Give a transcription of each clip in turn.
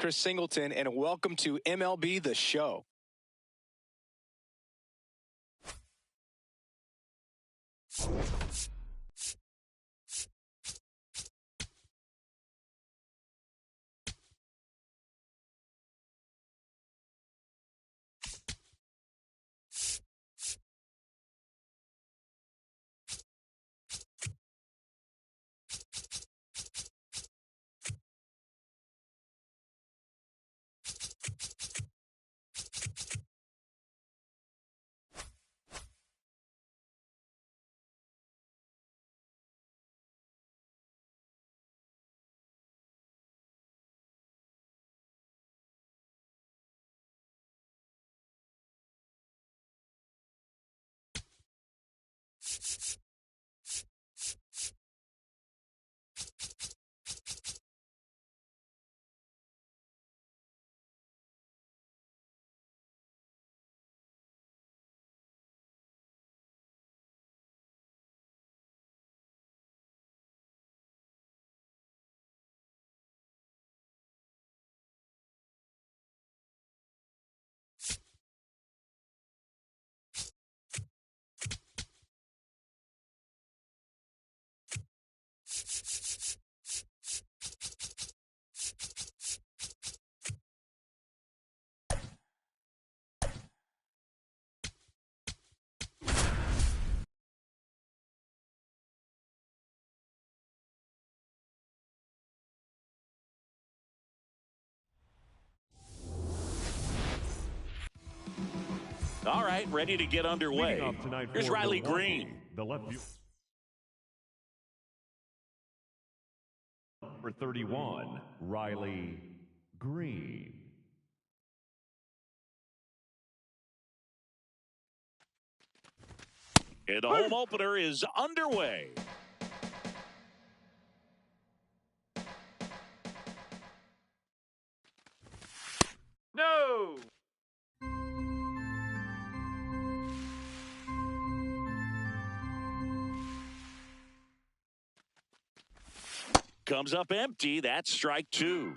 Chris Singleton, and welcome to MLB The Show. All right, ready to get underway. Here's Riley Green. The left field. Number 31, Riley Green. And the home opener is underway. No! Comes up empty. That's strike two.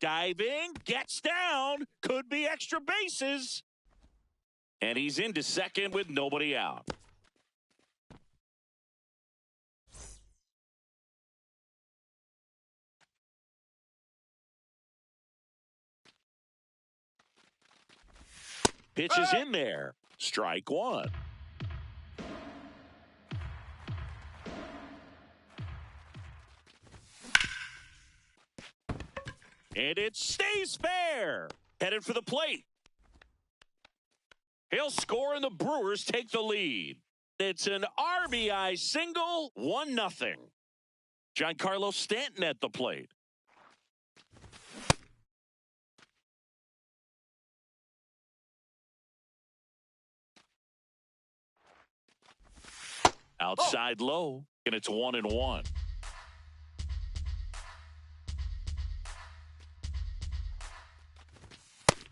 Diving, gets down, could be extra bases. And he's into second with nobody out. Pitch is in there. Strike one. And it stays fair. Headed for the plate. He'll score and the Brewers take the lead. It's an RBI single, 1-0. Giancarlo Stanton at the plate. Outside low, and it's 1-1.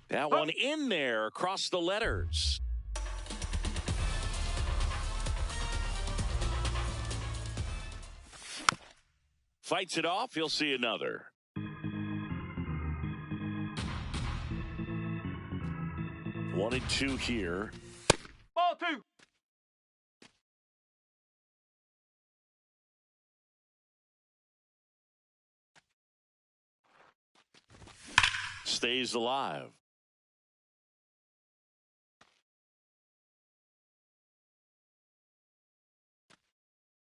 That one in there across the letters. Fights it off. He'll see another. One and two here. Ball two. Stays alive.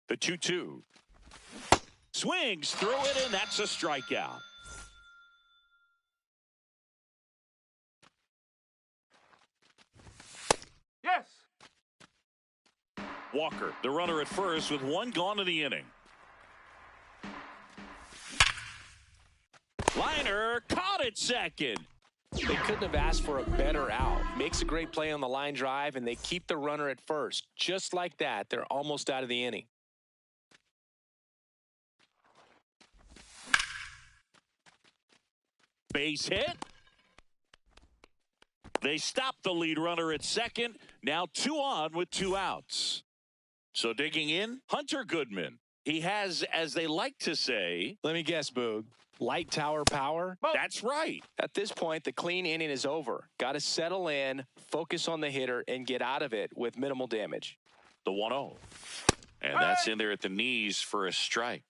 The 2-2. Swings through it, and that's a strikeout. Yes. Walker, the runner at first with one gone in the inning. Liner caught at second. They couldn't have asked for a better out. Makes a great play on the line drive, and they keep the runner at first. Just like that, they're almost out of the inning. Base hit. They stop the lead runner at second. Now 2 on with 2 outs. So digging in, Hunter Goodman. He has, as they like to say, let me guess, Boog. Light tower power? That's right. At this point, the clean inning is over. Got to settle in, focus on the hitter, and get out of it with minimal damage. The 1-0. And that's in there at the knees for a strike.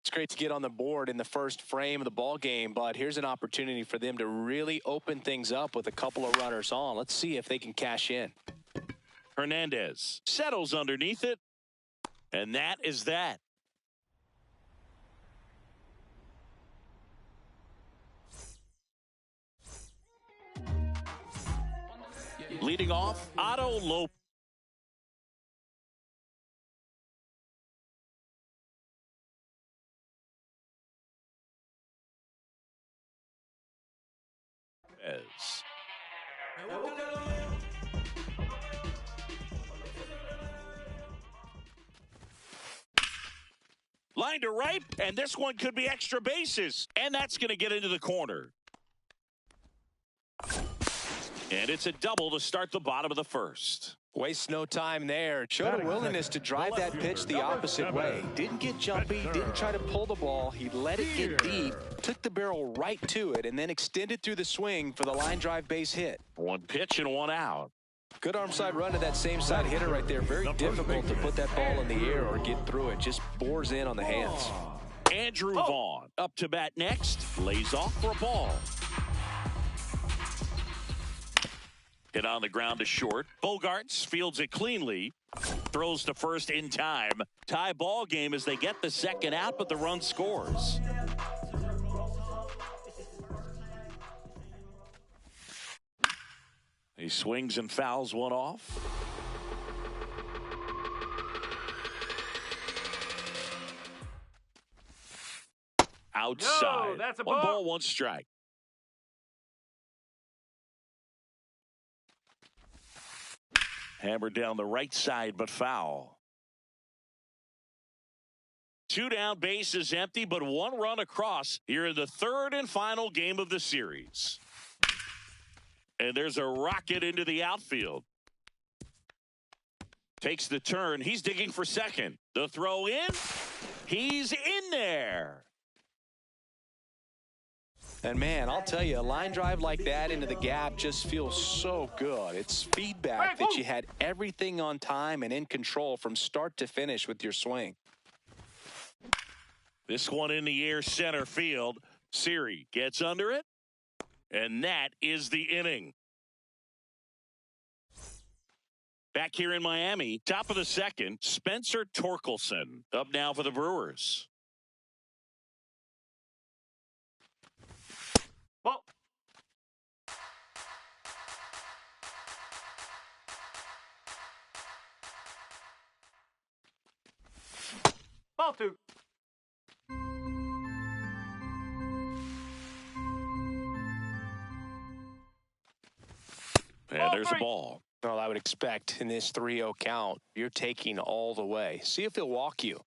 It's great to get on the board in the first frame of the ball game, but here's an opportunity for them to really open things up with a couple of runners on. Let's see if they can cash in. Hernandez settles underneath it, and that is that. Leading off, Otto Lopez. Line to right, and this one could be extra bases. And that's going to get into the corner. And it's a double to start the bottom of the first. Waste no time there. Showed a willingness to drive that pitch the opposite way. Didn't get jumpy, didn't try to pull the ball. He let it get deep, took the barrel right to it, and then extended through the swing for the line drive base hit. 1 pitch and 1 out. Good arm side run to that same side hitter right there. Very difficult to put that ball in the air or get through it. Just bores in on the hands. Andrew Vaughn up to bat next. Lays off for a ball. Hit on the ground to short. Bogarts fields it cleanly. Throws to first in time. Tie ball game as they get the second out, but the run scores. He swings and fouls one off. Outside. No, that's a 1 ball. ball, 1 strike. Hammered down the right side, but foul. 2 down, bases empty, but 1 run across here in the third and final game of the series. And there's a rocket into the outfield. Takes the turn. He's digging for second. The throw in. He's in there. And man, I'll tell you, a line drive like that into the gap just feels so good. It's feedback that you had everything on time and in control from start to finish with your swing. This one in the air center field. Siri gets under it. And that is the inning. Back here in Miami, top of the second, Spencer Torkelson up now for the Brewers. Ball. Ball 2. And there's a ball. Well, I would expect in this 3-0 count, you're taking all the way. See if he'll walk you.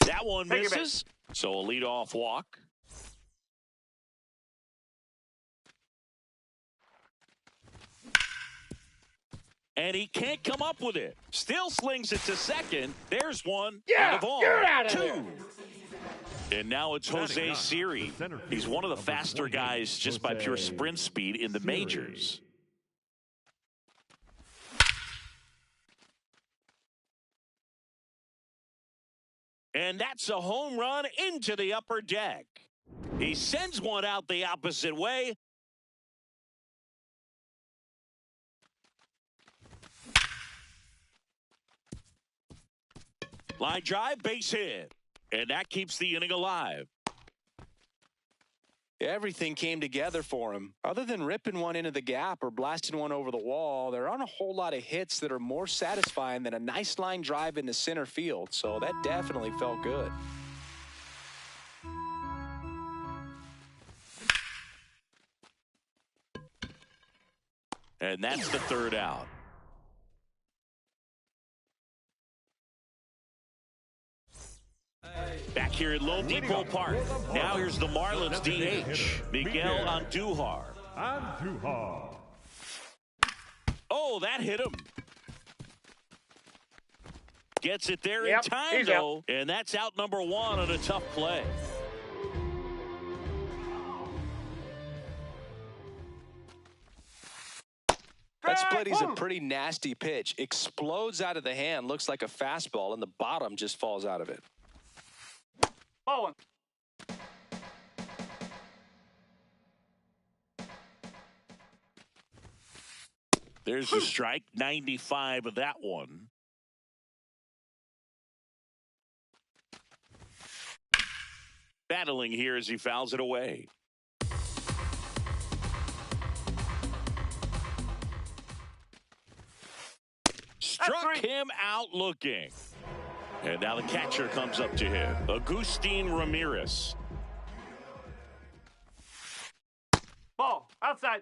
That one misses. So a leadoff walk. And he can't come up with it. Still slings it to second. There's one. Yeah, you're out of 2. there. And now it's Jose Siri. He's one of the faster guys just by pure sprint speed in the majors. And that's a home run into the upper deck. He sends one out the opposite way. Line drive, base hit. And that keeps the inning alive. Everything came together for him. Other than ripping one into the gap or blasting one over the wall, there aren't a whole lot of hits that are more satisfying than a nice line drive into center field. So that definitely felt good. And that's the third out. here at Lone Depot Park. Now here's the Marlins DH, Miguel Andujar. Andujar. Oh, that hit him. Gets it there Yep, in time, he's though, and that's out number one on a tough play. That splitty's a pretty nasty pitch. Explodes out of the hand, looks like a fastball, and the bottom just falls out of it. Ball one. There's the strike, 95 of that one. Battling here as he fouls it away. Struck him out looking. And now the catcher comes up to him, Agustin Ramirez. Ball outside.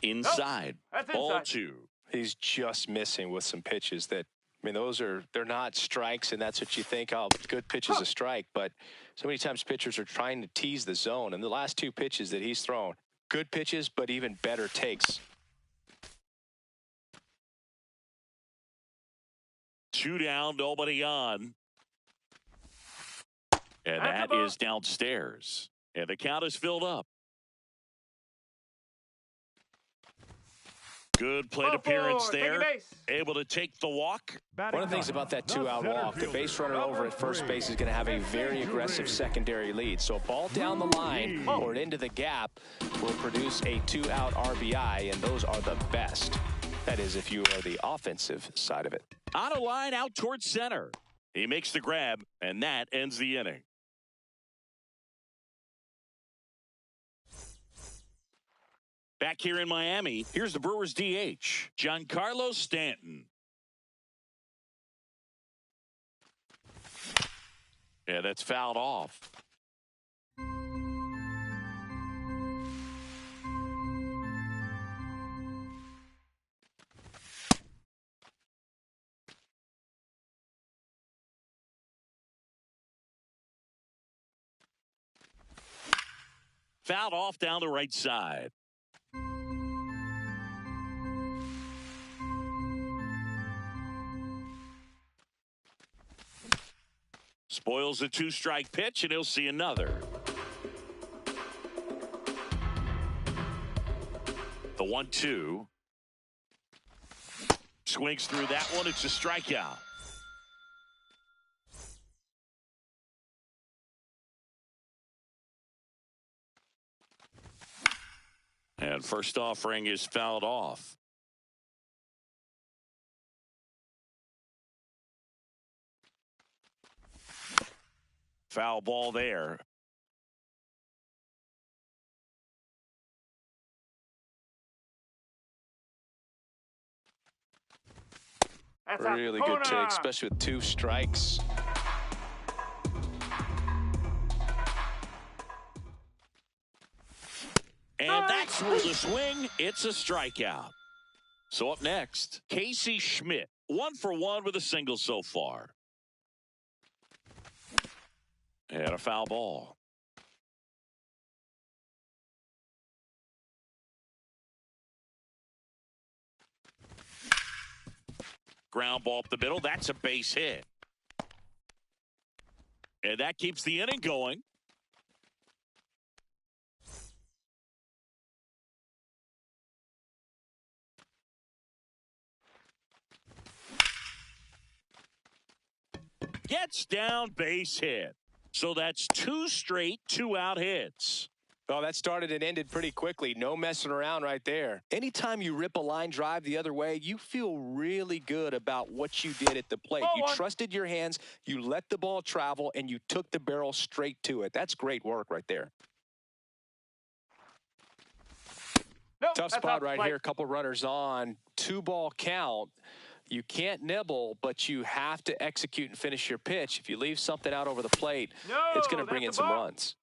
Inside. That's Ball inside. two. He's just missing with some pitches that, I mean, they're not strikes, and that's what you think, oh, good pitch is a strike. But so many times pitchers are trying to tease the zone, and the last two pitches that he's thrown, good pitches, but even better takes. Two down, nobody on. And that is downstairs. And the count is filled up. Good plate appearance there. Able to take the walk. One of the things about that two-out walk, the base runner over at first base is going to have a very aggressive secondary lead. So a ball down the line or into the gap will produce a two-out RBI, and those are the best. That is, if you are the offensive side of it. On a line out towards center. He makes the grab, and that ends the inning. Back here in Miami, here's the Brewers DH, Giancarlo Stanton. Yeah, that's fouled off. Fouled off down the right side. Spoils a two-strike pitch, and he'll see another. The 1-2. Swings through that one. It's a strikeout. And first offering is fouled off. Foul ball there. That's really good take, especially with two strikes. And that's through the swing. It's a strikeout. So up next, Casey Schmidt. 1 for 1 with a single so far. And a foul ball. Ground ball up the middle. That's a base hit. And that keeps the inning going. Gets down, base hit. So that's two straight two-out hits. Oh, that started and ended pretty quickly. No messing around right there. Anytime you rip a line drive the other way, you feel really good about what you did at the plate. You trusted your hands, you let the ball travel, and you took the barrel straight to it. That's great work right there. Tough spot right here. A couple runners on. 2-ball count. You can't nibble, but you have to execute and finish your pitch. If you leave something out over the plate, it's going to bring in some runs.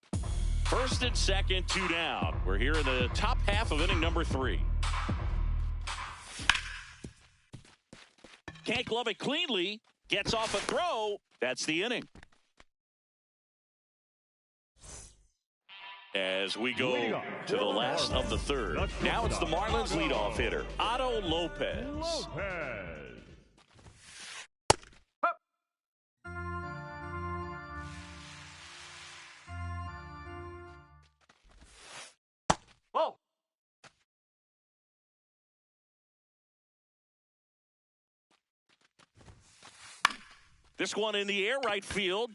First and second, 2 down. We're here in the top half of inning number 3. Can't glove it cleanly. Gets off a throw. That's the inning. As we go to the last of the third. Now it's the Marlins leadoff hitter, Otto Lopez. Ball. This one in the air, right field.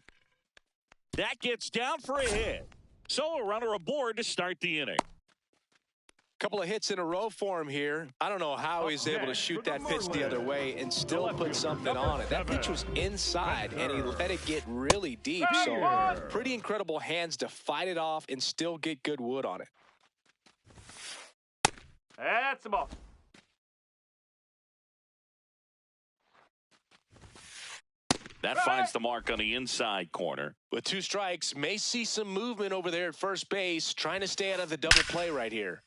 That gets down for a hit. So a runner aboard to start the inning. Couple of hits in a row for him here. I don't know how he's able to shoot that pitch the other way and still put something on it. That pitch was inside, and he let it get really deep. So pretty incredible hands to fight it off and still get good wood on it. That's the ball. That finds the mark on the inside corner. With 2 strikes, may see some movement over there at first base, trying to stay out of the double play right here.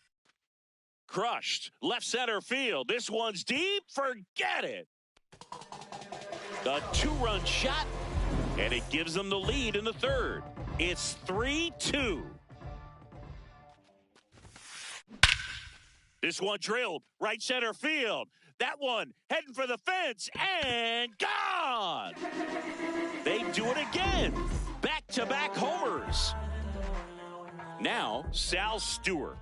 Crushed. Left center field. This one's deep. Forget it. The 2-run shot, and it gives them the lead in the third. It's 3-2. This one drilled. Right center field. That one heading for the fence and gone. They do it again. Back-to-back homers. Now, Sal Stewart.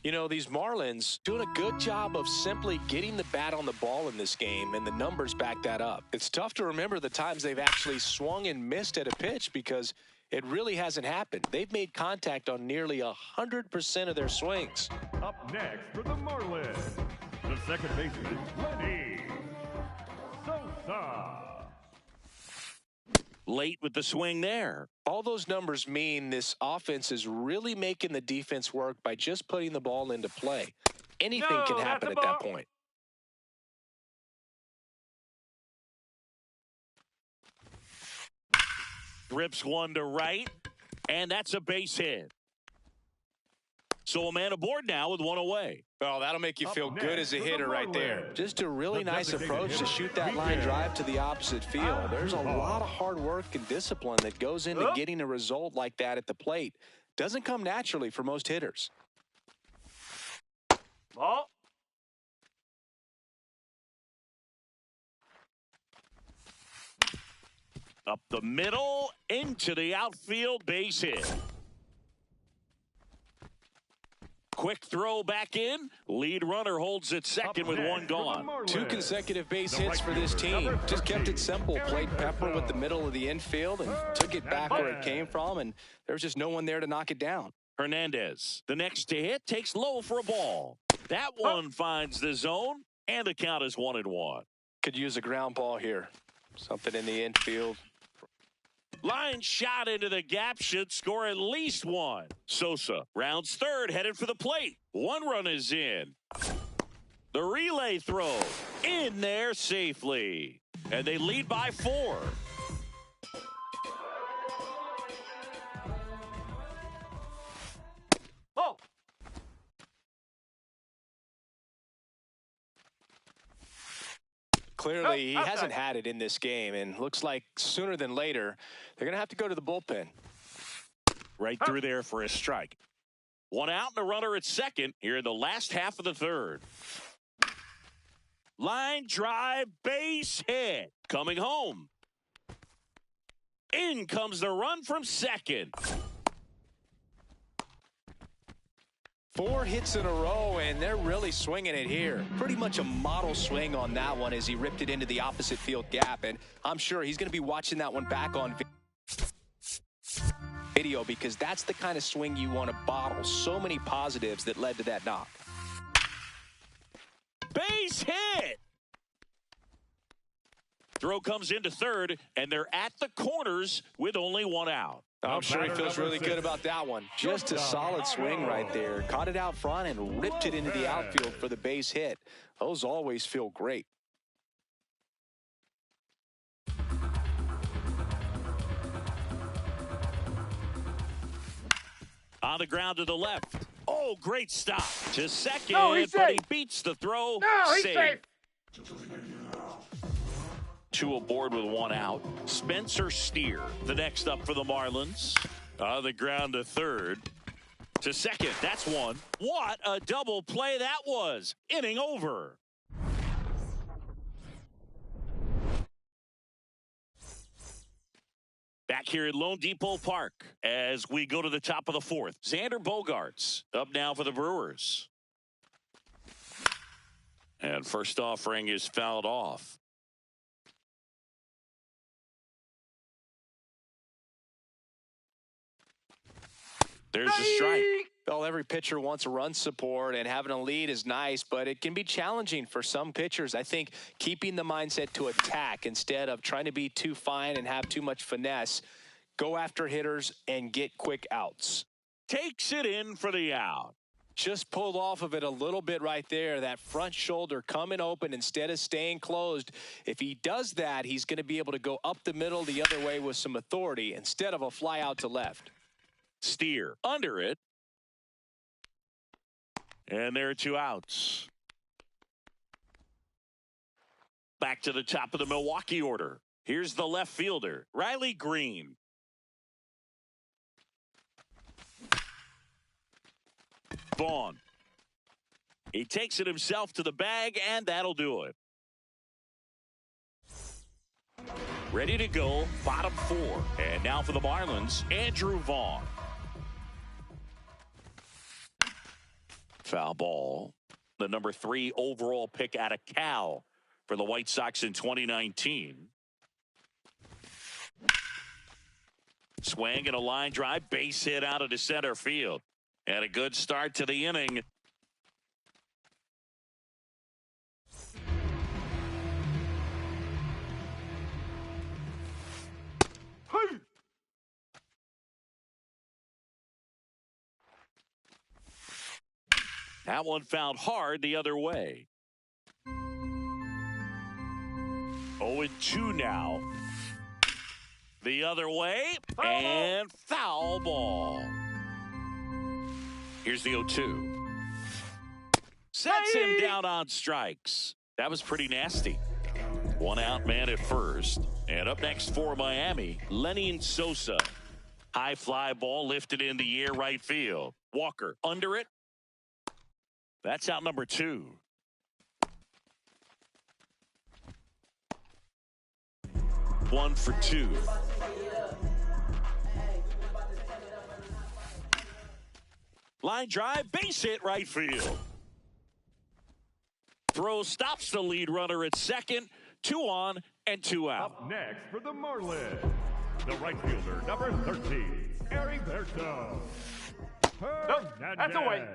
You know, these Marlins doing a good job of simply getting the bat on the ball in this game, and the numbers back that up. It's tough to remember the times they've actually swung and missed at a pitch because it really hasn't happened. They've made contact on nearly 100% of their swings. Up next for the Marlins, the second baseman, Lenny Sosa. Late with the swing there. All those numbers mean this offense is really making the defense work by just putting the ball into play. Anything can happen at that point. Rips one to right, and that's a base hit. So a man aboard now with one away. Well, that'll make you feel good as a hitter right there. Just a really nice approach to shoot that line drive to the opposite field. There's a lot of hard work and discipline that goes into getting a result like that at the plate. Doesn't come naturally for most hitters. Ball. Up the middle, into the outfield, base hit. Quick throw back in. Lead runner holds it second with one gone. 2 consecutive base hits for this team. Just kept it simple. Played pepper with the middle of the infield and took it back where it came from, and there was just no one there to knock it down. Hernandez, the next to hit, takes low for a ball. That one finds the zone, and the count is 1-1. Could use a ground ball here. Something in the infield. Line shot into the gap should score at least one. Sosa rounds third, headed for the plate. 1 run is in. The relay throw in there safely. And they lead by 4. Ball. Clearly, he hasn't had it in this game, and looks like sooner than later, they're going to have to go to the bullpen. Right through there for a strike. 1 out and a runner at second here in the last half of the third. Line drive, base hit. Coming home. In comes the run from second. 4 hits in a row, and they're really swinging it here. Pretty much a model swing on that one as he ripped it into the opposite field gap, and I'm sure he's going to be watching that one back on video because that's the kind of swing you want to bottle. So many positives that led to that knock. Base hit. Throw comes into third, and they're at the corners with only 1 out. I'm sure he feels really good about that one. Just a solid swing right there. Caught it out front and ripped it into the outfield for the base hit. Those always feel great. On the ground to the left. Oh, great stop to second, No, he's but he safe. beats the throw. No, he's safe. Two aboard with one out. Spencer Steer, the next up for the Marlins. On the ground to third. To second, that's one. What a double play that was. Inning over. Back here at Lone Depot Park as we go to the top of the fourth. Xander Bogaerts up now for the Brewers. And first offering is fouled off. There's a strike. Well, every pitcher wants run support, and having a lead is nice, but it can be challenging for some pitchers. I think keeping the mindset to attack instead of trying to be too fine and have too much finesse, go after hitters and get quick outs. Takes it in for the out. Just pulled off of it a little bit right there. That front shoulder coming open instead of staying closed. If he does that, he's going to be able to go up the middle the other way with some authority instead of a fly out to left. Steer under it. And there are two outs. Back to the top of the Milwaukee order. Here's the left fielder, Riley Green. Vaughn. He takes it himself to the bag, and that'll do it. Ready to go, bottom four. And now for the Marlins, Andrew Vaughn. Foul ball. The number 3 overall pick out of Cal for the White Sox in 2019. Swing and a line drive, base hit out of the center field. And a good start to the inning. That one found hard the other way. 0-2 now. The other way. And foul ball. Here's the 0-2. Sets him down on strikes. That was pretty nasty. One out man at first. And up next for Miami, Lenny Sosa. High fly ball lifted in the air right field. Walker under it. That's out number 2. One for 2. Line drive, base hit right field. Throw stops the lead runner at second. 2 on and 2 out. Up next for the Marlins, the right fielder, number 13, Heriberto Hernandez. That's away.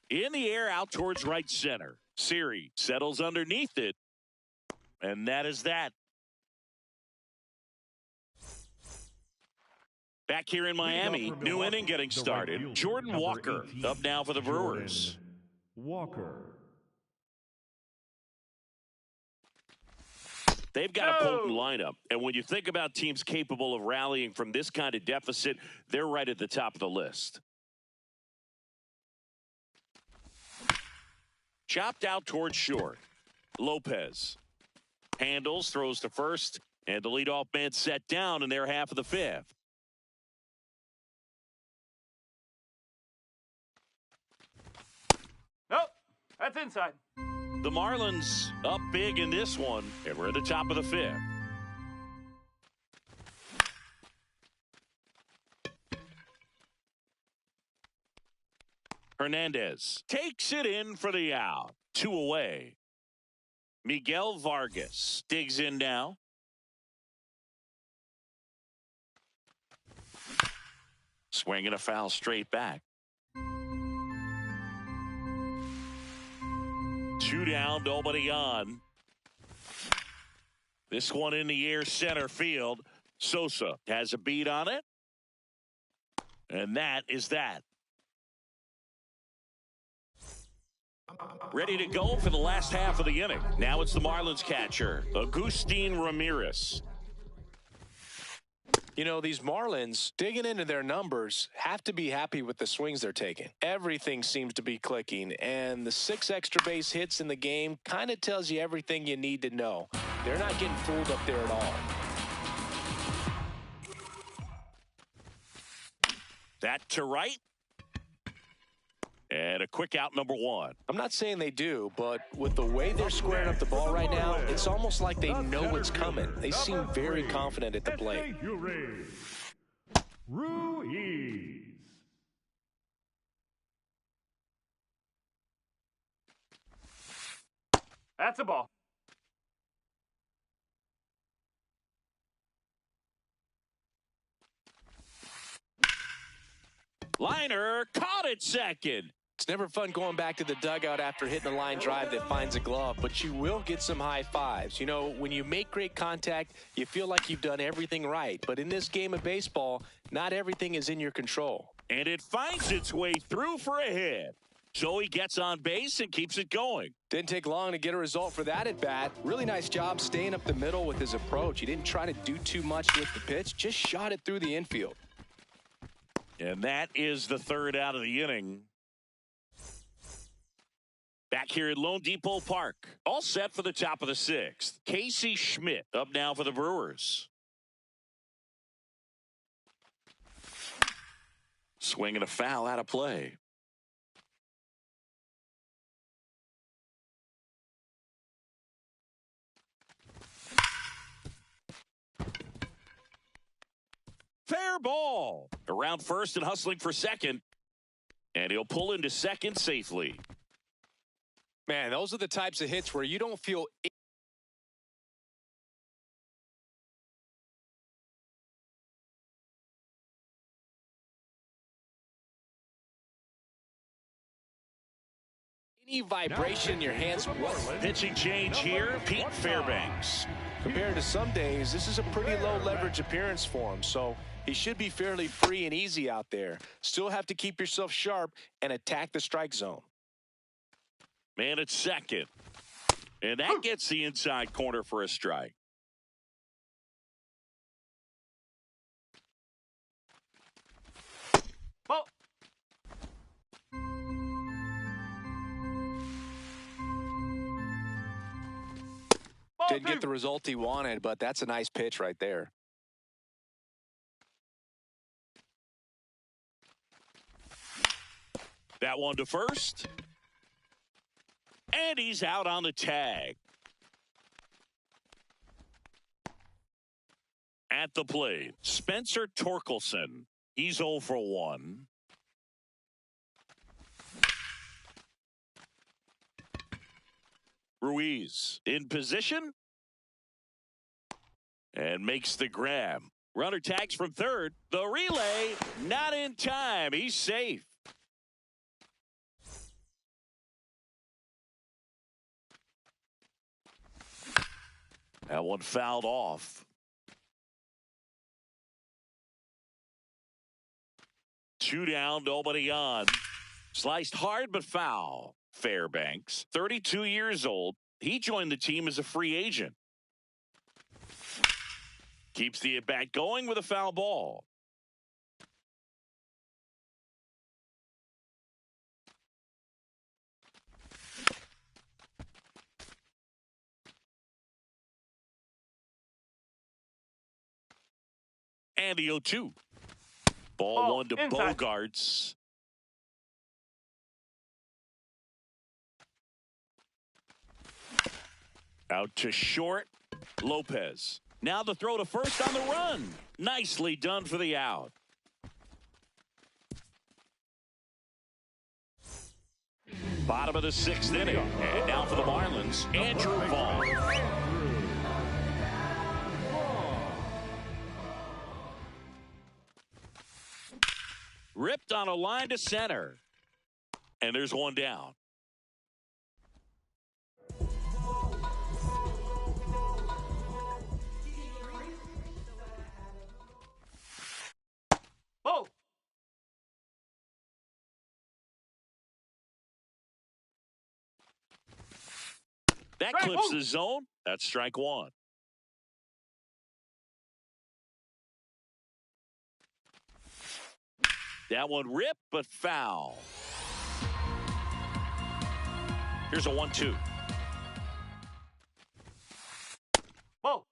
In the air, out towards right center. Siri settles underneath it. And that is that. Back here in Miami, new inning getting started. Jordan Walker up now for the Brewers. Walker. They've got a potent lineup. And when you think about teams capable of rallying from this kind of deficit, they're right at the top of the list. Chopped out towards short. Lopez handles, throws to first, and the leadoff man set down in their half of the 5th. Nope, that's inside. The Marlins up big in this one, and we're at the top of the 5th. Hernandez takes it in for the out. 2 away. Miguel Vargas digs in now. Swinging a foul straight back. 2 down, nobody on. This one in the air center field. Sosa has a beat on it. And that is that. Ready to go for the last half of the inning. Now it's the Marlins catcher, Agustin Ramirez. You know, these Marlins, digging into their numbers, have to be happy with the swings they're taking. Everything seems to be clicking, and the 6 extra base hits in the game kind of tells you everything you need to know. They're not getting fooled up there at all. That to right. And a quick out, number 1. I'm not saying they do, but with the way they're squaring up the ball right now, it's almost like they know what's coming. They seem very confident at the plate. Ruiz. That's a ball. Liner caught it second. It's never fun going back to the dugout after hitting a line drive that finds a glove, but you will get some high fives. You know, when you make great contact, you feel like you've done everything right. But in this game of baseball, not everything is in your control. And it finds its way through for a hit. So he gets on base and keeps it going. Didn't take long to get a result for that at bat. Really nice job staying up the middle with his approach. He didn't try to do too much with the pitch, just shot it through the infield. And that is the third out of the inning. Back here at Lone Depot Park. All set for the top of the 6th. Casey Schmidt up now for the Brewers. Swing and a foul out of play. Fair ball. Around first and hustling for second. And he'll pull into second safely. Man, those are the types of hits where you don't feel any vibration in your hands. Pitching change here, Pete Fairbanks. Compared to some days, this is a pretty low leverage appearance for him, so he should be fairly free and easy out there. Still have to keep yourself sharp and attack the strike zone. Man at second. And that gets the inside corner for a strike. Ball. Didn't get the result he wanted, but that's a nice pitch right there. That one to first. And he's out on the tag. At the plate, Spencer Torkelson. He's 0 for 1. Ruiz in position. And makes the grab. Runner tags from third. The relay not in time. He's safe. That one fouled off. 2 down, nobody on. Sliced hard but foul. Fairbanks, 32 years old. He joined the team as a free agent. Keeps the at-bat going with a foul ball. And the 0-2. Ball 1 to inside. Bogarts. Out to short. Lopez. Now the throw to first on the run. Nicely done for the out. Bottom of the 6th inning. And now for the Marlins, Andrew Vaughn. Ripped on a line to center. And there's one down. Oh. That clips the zone. That's strike 1. That one ripped, but foul. Here's a 1-2. Whoa.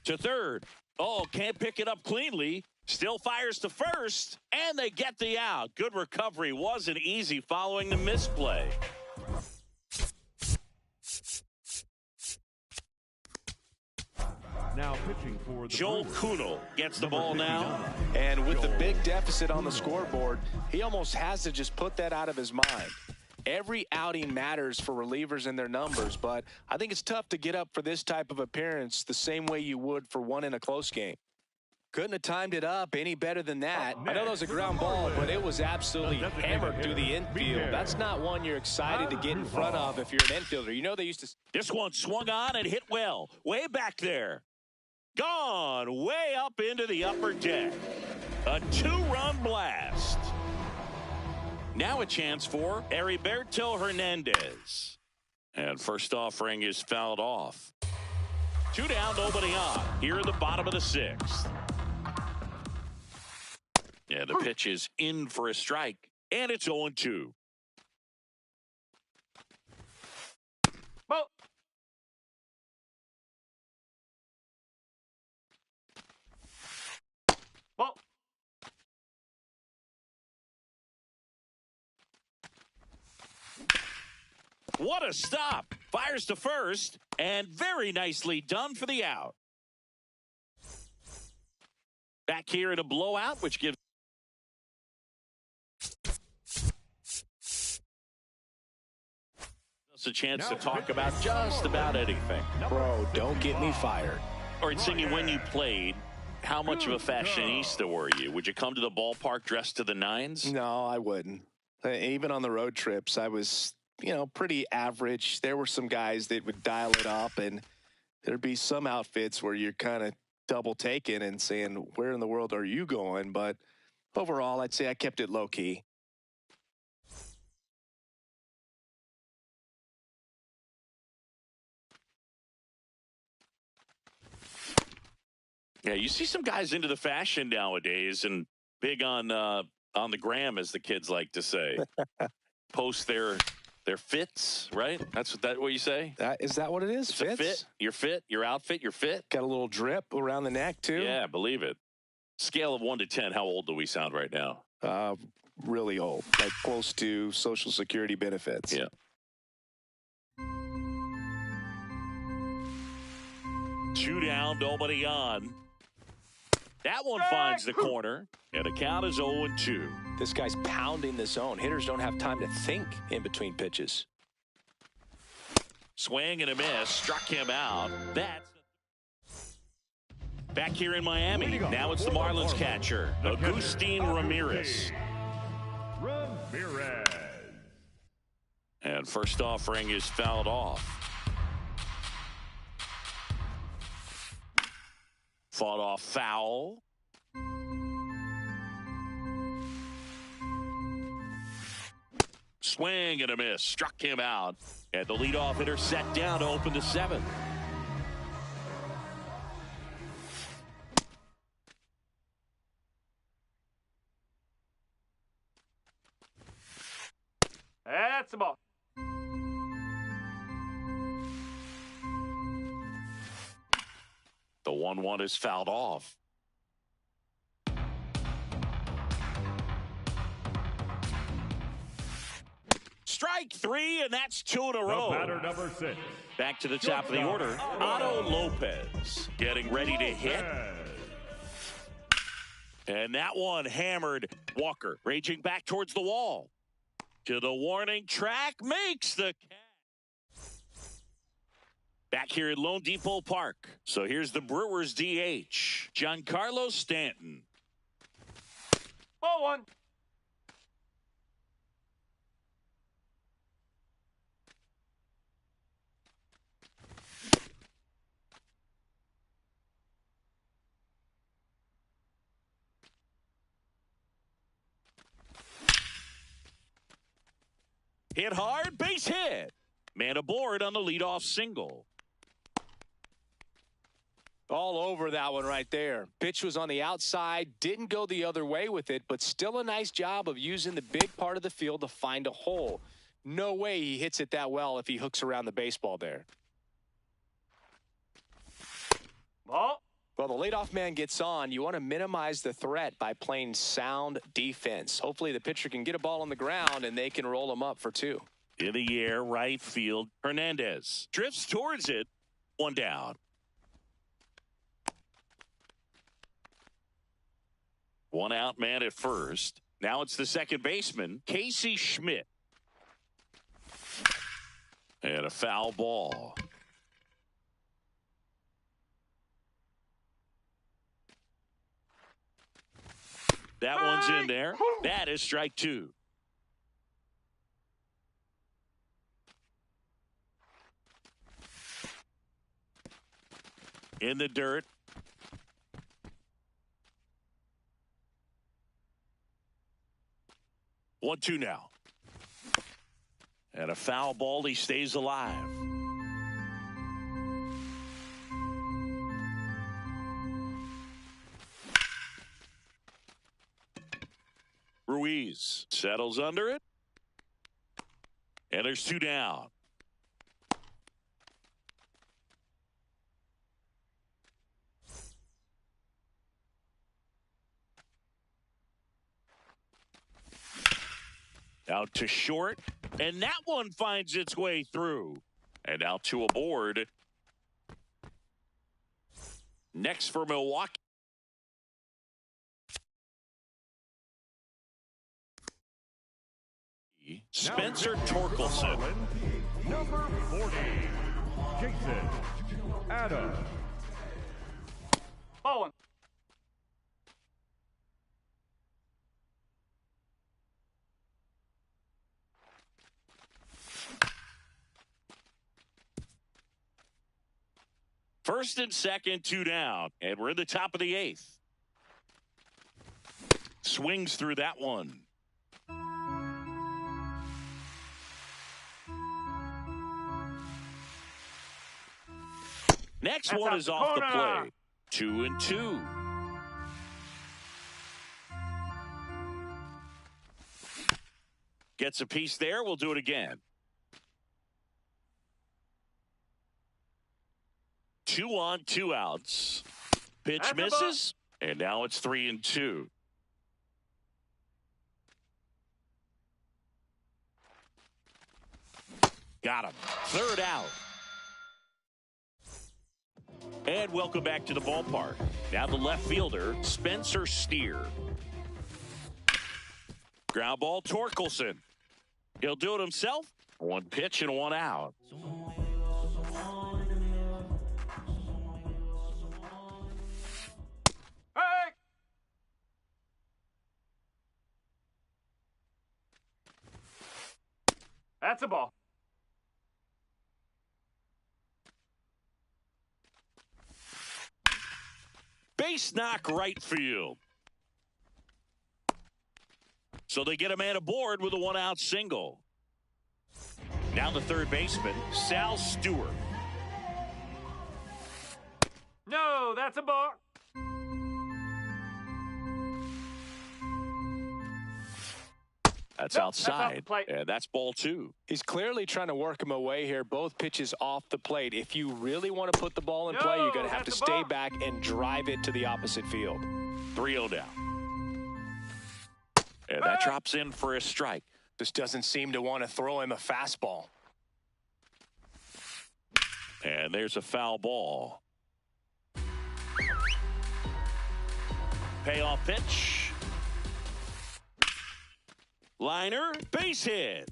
To third. Oh, can't pick it up cleanly. Still fires to first, and they get the out. Good recovery. Wasn't easy following the misplay. Now pitching for the Joel Brewers, Kuhnel gets the ball now. And with the big deficit on the scoreboard, he almost has to just put that out of his mind. Every outing matters for relievers and their numbers, but I think it's tough to get up for this type of appearance the same way you would for one in a close game. Couldn't have timed it up any better than that. I know that was a ground ball, but it was absolutely hammered through the infield. That's not one you're excited to get in front of if you're an infielder. You know they used to... This one swung on and hit well. Way back there. Gone way up into the upper deck. A 2-run blast. Now a chance for Heriberto Hernandez. And first offering is fouled off. 2 down, nobody on. Here in the bottom of the 6th. And the pitch is in for a strike. And it's 0-2. Whoa. Whoa. What a stop. Fires to first, and very nicely done for the out. Back here in a blowout, which gives us a chance to talk about just about anything. Bro, don't get me fired. All right, Singy, when you played, how much of a fashionista were you? Would you come to the ballpark dressed to the nines? No, I wouldn't. Even on the road trips, I was... pretty average. There were some guys that would dial it up, and there'd be some outfits where you're kind of double taking and saying, where in the world are you going? But overall, I'd say I kept it low key. Yeah, you see some guys into the fashion nowadays and big on the gram, as the kids like to say. Post their fits, right? That's what you say? Is that what it is? It's Fits? a fit. Your fit, your outfit, your fit. Got a little drip around the neck, too? Yeah, believe it. Scale of 1 to 10, how old do we sound right now? Really old, like close to Social Security benefits. Yeah. 2 down, nobody on. That one finds the corner, and the count is 0-2. This guy's pounding the zone. Hitters don't have time to think in between pitches. Swing and a miss, struck him out. That's back here in Miami. Now it's the Marlins catcher, Agustin Ramirez. And first offering is fouled off. Fought off foul. Swing and a miss. Struck him out. And the leadoff hitter set down to open the 7th. That's the ball. The 1-1 is fouled off. Strike 3, and that's 2 in a row. Batter number 6. Back to the top of the order, Otto Lopez getting ready to hit. And that one hammered. Walker raging back towards the wall. To the warning track, makes the catch. Back here at Lone Depot Park. So here's the Brewers DH, Giancarlo Stanton. Ball 1. Hit hard, base hit. Man aboard on the leadoff single. All over that one right there. Pitch was on the outside, didn't go the other way with it, but still a nice job of using the big part of the field to find a hole. No way he hits it that well if he hooks around the baseball there. Ball. Well, the leadoff man gets on. You want to minimize the threat by playing sound defense. Hopefully the pitcher can get a ball on the ground and they can roll him up for 2. In the air, right field. Hernandez drifts towards it. 1 down. 1 out man at first. Now it's the second baseman, Casey Schmidt. And a foul ball. That one's in there. That is strike 2. In the dirt. One, 2 now. And a foul ball. He stays alive. Ruiz settles under it. And there's 2 down. Out to short, and that one finds its way through. And out to a board. Next for Milwaukee. Spencer Torkelson. Number 40, Jason Adams. Ball 1. First and second, 2 down. And we're in the top of the 8th. Swings through that one. Next one is off the plate. 2-2. Gets a piece there. We'll do it again. 2 on, 2 outs. Pitch misses, and now it's 3-2. Got him. 3rd out. And welcome back to the ballpark. Now the left fielder, Spencer Steer. Ground ball, Torkelson. He'll do it himself. 1 pitch and 1 out. Hey! That's a ball. Base knock right field. So they get a man aboard with a 1-out single. Now the third baseman, Sal Stewart. No, that's a ball. That's Nope, outside, that's off the plate. and that's ball 2. He's clearly trying to work him away here. Both pitches off the plate. If you really want to put the ball in play, you're going to have to that's a stay ball. back and drive it to the opposite field. 3-0 down. And that drops in for a strike. Just doesn't seem to want to throw him a fastball. And there's a foul ball. Payoff pitch. Liner, base hit.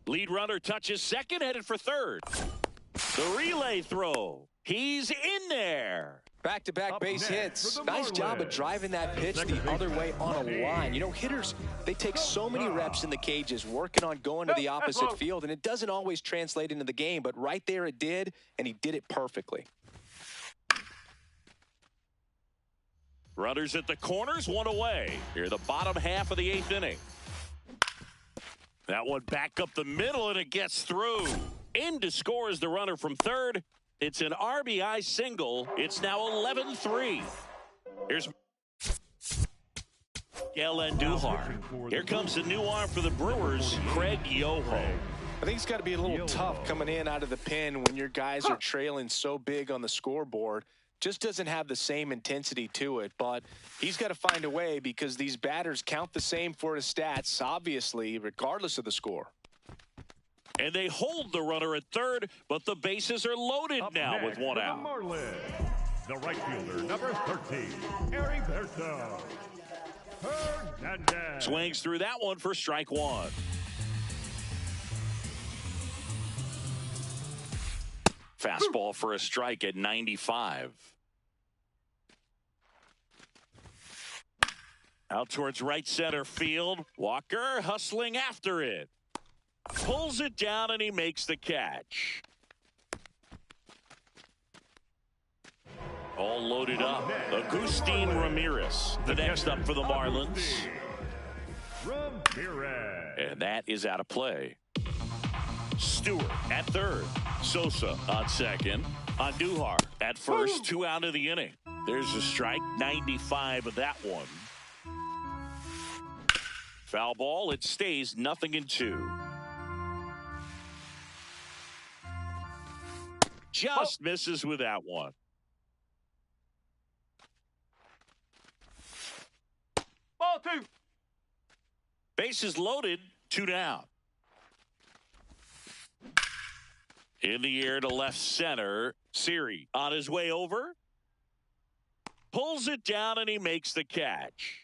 Lead runner touches second, headed for third. The relay throw. He's in there. Back-to-back Up base next hits. for the Nice job of Marlins. driving that pitch Second the other baseman, way on a Monty. line. You know, hitters, they take so many reps in the cages working on going to the Nope, that's opposite low. field, and it doesn't always translate into the game, but right there it did, and he did it perfectly. Runners at the corners, 1 away. Here, the bottom half of the 8th inning. That one back up the middle, and it gets through. In to score is the runner from third. It's an RBI single. It's now 11-3. Here's Miguel Andujar. Here comes the new arm for the Brewers, Craig Yoho. I think it's got to be a little tough coming in out of the pen when your guys are trailing so big on the scoreboard. Just doesn't have the same intensity to it, but he's got to find a way because these batters count the same for his stats, obviously, regardless of the score. And they hold the runner at third, but the bases are loaded now with one out. Marlins, the right fielder, number 13, Heriberto Hernandez. Swings through that one for strike one. Fastball for a strike at 95. Out towards right center field. Walker hustling after it. Pulls it down and he makes the catch. All loaded up. Agustin Ramirez, the next up for the Marlins. Ramirez. And that is out of play. Stewart at third. Sosa on second. Andujar at first. 2 out of the inning. There's a strike. 95 of that one. Foul ball. It stays 0-2. Just misses with that one. Ball 2. Bases loaded. 2 down. In the air to left center. Siri on his way over. Pulls it down and he makes the catch.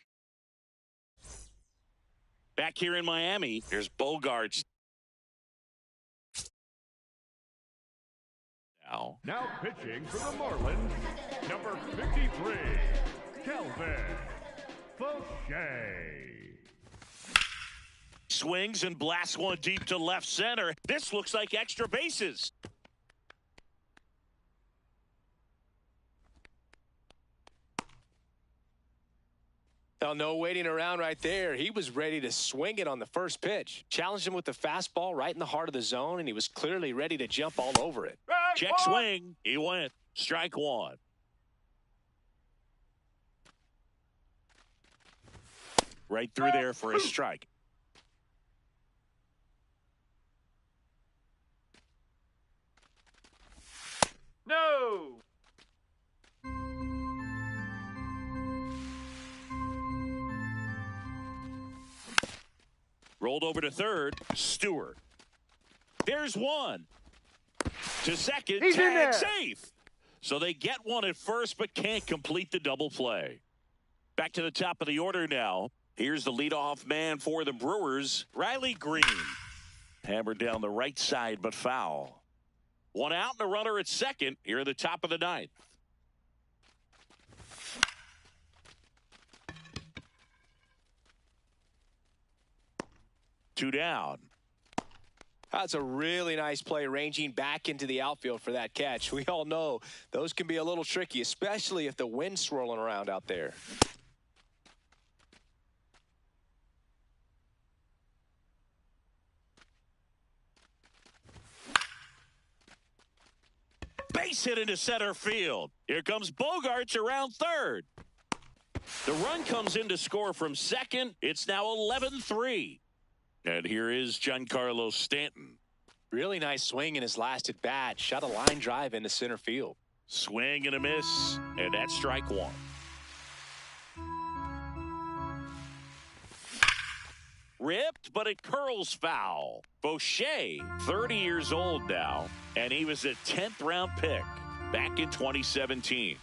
Back here in Miami, there's Bogaerts. Now pitching for the Marlins, number 53, Kelvin Fauché. Swings and blasts one deep to left center. This looks like extra bases. Now, no waiting around right there. He was ready to swing it on the first pitch. Challenged him with the fastball right in the heart of the zone, and he was clearly ready to jump all over it. Check swing. He went. Strike one. Right through there for a strike. No. Rolled over to third. Stewart. There's one. To second. He's in there. Tag safe. So they get one at first but can't complete the double play. Back to the top of the order now. Here's the leadoff man for the Brewers, Riley Green. Hammered down the right side but foul. One out and a runner at second here at the top of the ninth. Two down. That's a really nice play, ranging back into the outfield for that catch. We all know those can be a little tricky, especially if the wind's swirling around out there. Base hit into center field. Here comes Bogaerts around third. The run comes in to score from second. It's now 11-3. And here is Giancarlo Stanton. Really nice swing in his last at bat. Shot a line drive into center field. Swing and a miss. And that's strike one. Ripped, but it curls foul. Fauché, 30 years old now, and he was a 10th round pick back in 2017.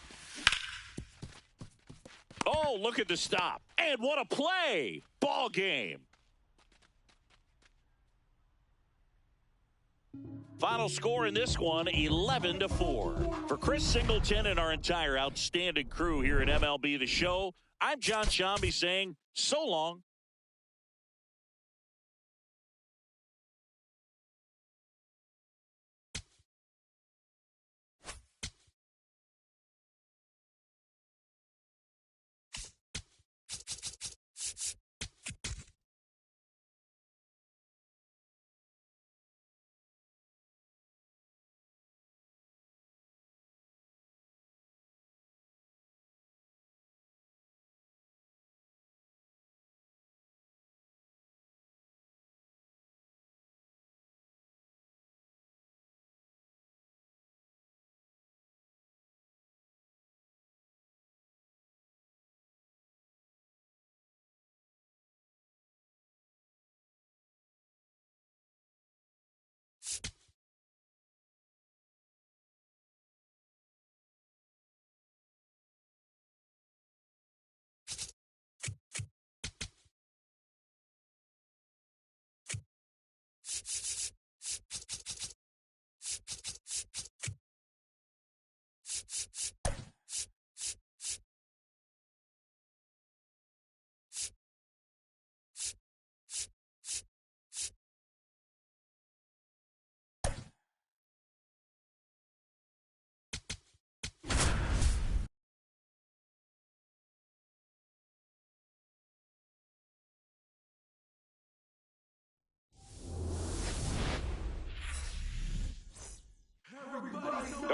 Oh, look at the stop. And what a play. Ball game. Final score in this one, 11-4. For Chris Singleton and our entire outstanding crew here at MLB The Show, I'm John Shambi saying so long.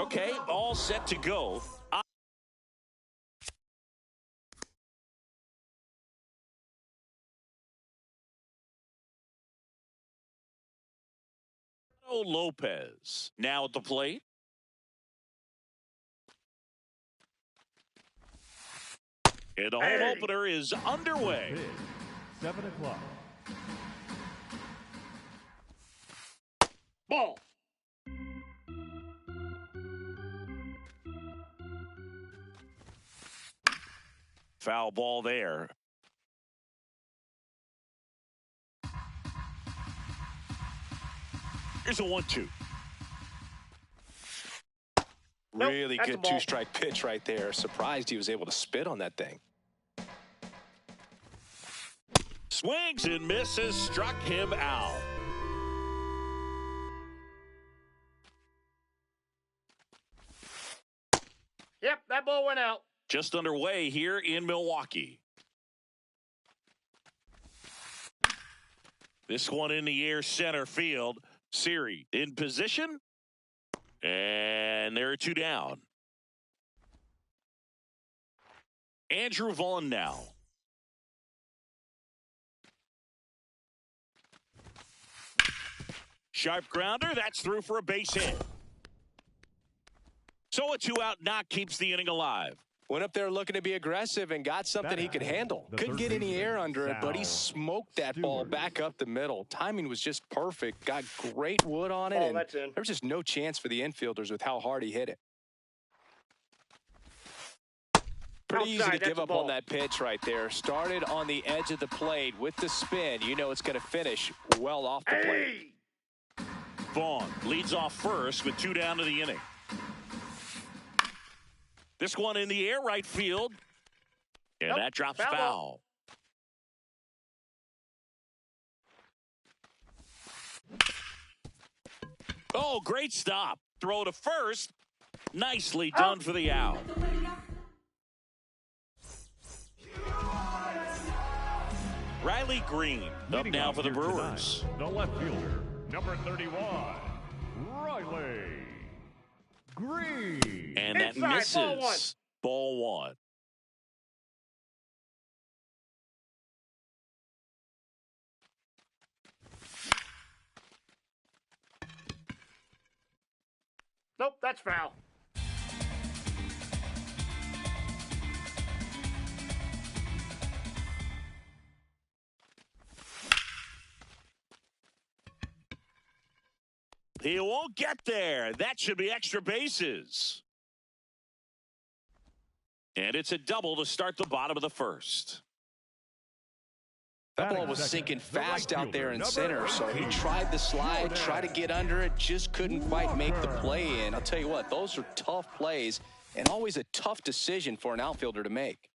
Okay, all set to go. Lopez now at the plate. And the home opener is underway. 7 o'clock. Ball. Foul ball there. Here's a 1-2. Really that's a good ball. two-strike pitch right there. Surprised he was able to spit on that thing. Swings and misses, struck him out. Yep, that ball went out. Just underway here in Milwaukee. This one in the air, center field. Siri in position. And there are two down. Andrew Vaughn now. Sharp grounder. That's through for a base hit. So a two-out knock keeps the inning alive. Went up there looking to be aggressive and got something he could handle. Couldn't get any air under it, but he smoked that ball back up the middle. Timing was just perfect. Got great wood on it. Oh, and that's in. there was just no chance for the infielders with how hard he hit it. Pretty easy to give up on that pitch right there. Started on the edge of the plate with the spin. You know it's going to finish well off the plate. Vaughn leads off first with two down to the inning. This one in the air, right field. And that drops foul. Oh, great stop. Throw to first. Nicely done for the out. Riley Green up now for the Brewers. Tonight, the left fielder, number 31, Riley Green. And that misses. Ball one. Nope, that's foul. He won't get there. That should be extra bases. And it's a double to start the bottom of the first. That ball was sinking fast out there in center, so he tried the slide, tried to get under it, just couldn't quite make the play in. I'll tell you what, those are tough plays and always a tough decision for an outfielder to make.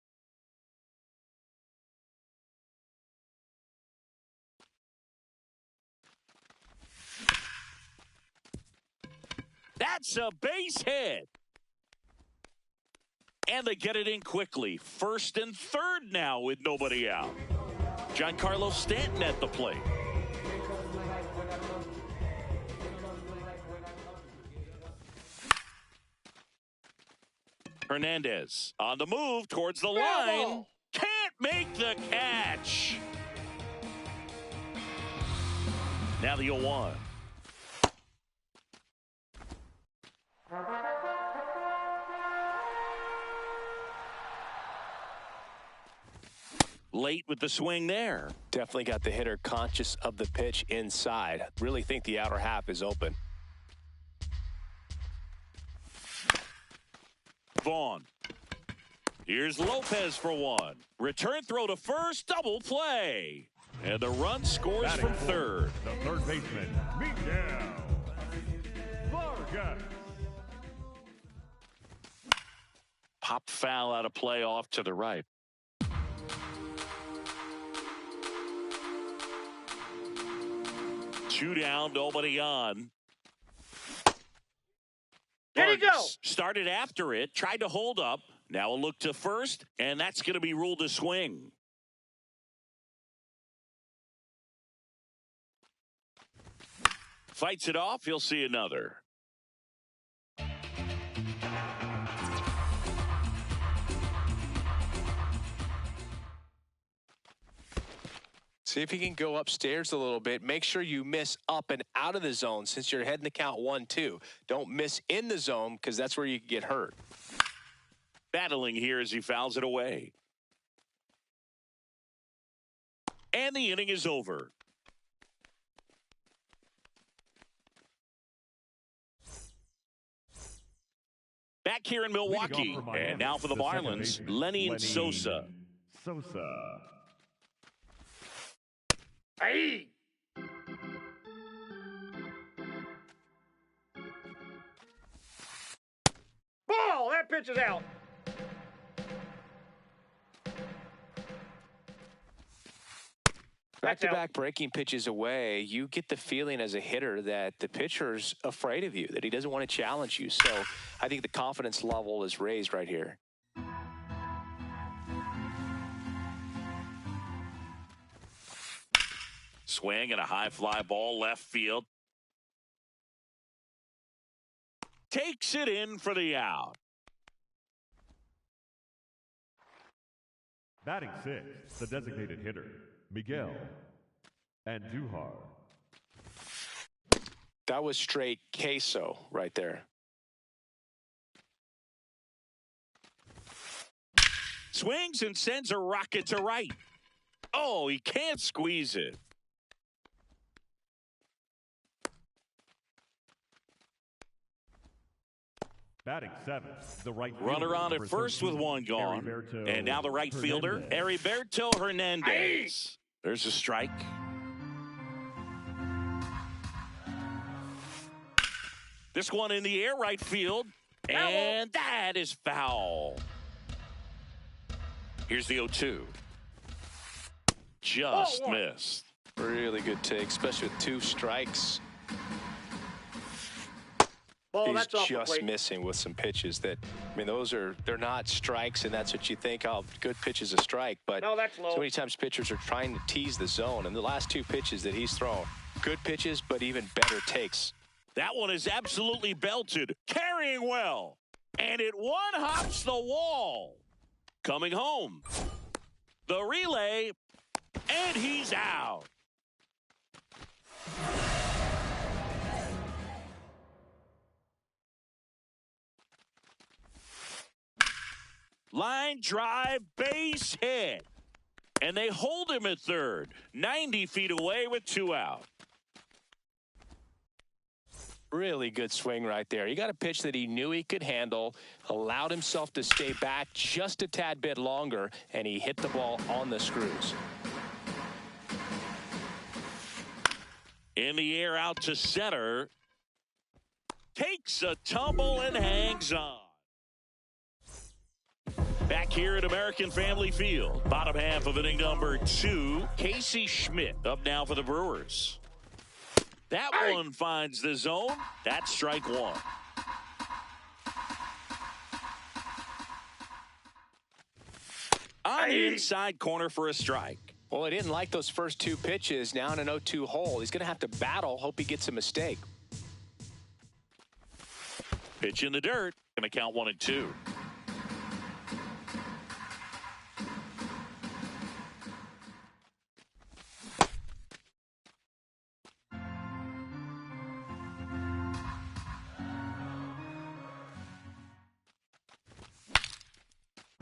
That's a base hit. And they get it in quickly. First and third now with nobody out. Giancarlo Stanton at the plate. Hernandez on the move towards the line. Can't make the catch. Now the 0-1. Late with the swing there. Definitely got the hitter conscious of the pitch inside. Really think the outer half is open. Vaughn. Here's Lopez for one. Return throw to first, double play. And the run scores from third. The third baseman, Miguel Vargas. Pop foul out of play off to the right. Two down, nobody on. There you go. Started after it, tried to hold up. Now a look to first, and that's going to be ruled a swing. Fights it off, he'll see another. See if you can go upstairs a little bit. Make sure you miss up and out of the zone since you're heading to count 1-2. Don't miss in the zone because that's where you can get hurt. Battling here as he fouls it away. And the inning is over. Back here in Milwaukee. And now for the Marlins, Lenny Sosa. Hey! Ball! That pitch is out. Back-to-back breaking pitches away, you get the feeling as a hitter that the pitcher's afraid of you, that he doesn't want to challenge you. So I think the confidence level is raised right here. Swing and a high fly ball left field. Takes it in for the out. Batting sixth, the designated hitter, Miguel Andujar. That was straight queso right there. Swings and sends a rocket to right. Oh, he can't squeeze it. Batting seventh, the right runner on at first with one gone. And now the right fielder, Heriberto Hernandez. There's a strike. This one in the air, right field. And that is foul. Here's the 0-2. Just missed. Really good take, especially with 2 strikes. Ball, He's that's just missing with some pitches that, I mean, they're not strikes, and that's what you think, oh, good pitch is a strike. But no, that's low. So many times pitchers are trying to tease the zone, and the last 2 pitches that he's thrown, good pitches, but even better takes. That one is absolutely belted, carrying well, and it one-hops the wall. Coming home, the relay, and he's out. Line drive, base hit. And they hold him at third, 90 feet away with 2 out. Really good swing right there. He got a pitch that he knew he could handle, allowed himself to stay back just a tad bit longer, and he hit the ball on the screws. In the air out to center. Takes a tumble and hangs on. Back here at American Family Field, bottom half of inning number 2, Casey Schmidt up now for the Brewers. That one finds the zone. That's strike 1. On the inside corner for a strike. Well, he didn't like those first 2 pitches. Now in an 0-2 hole, he's going to have to battle, hope he gets a mistake. Pitch in the dirt. Going to count 1-2.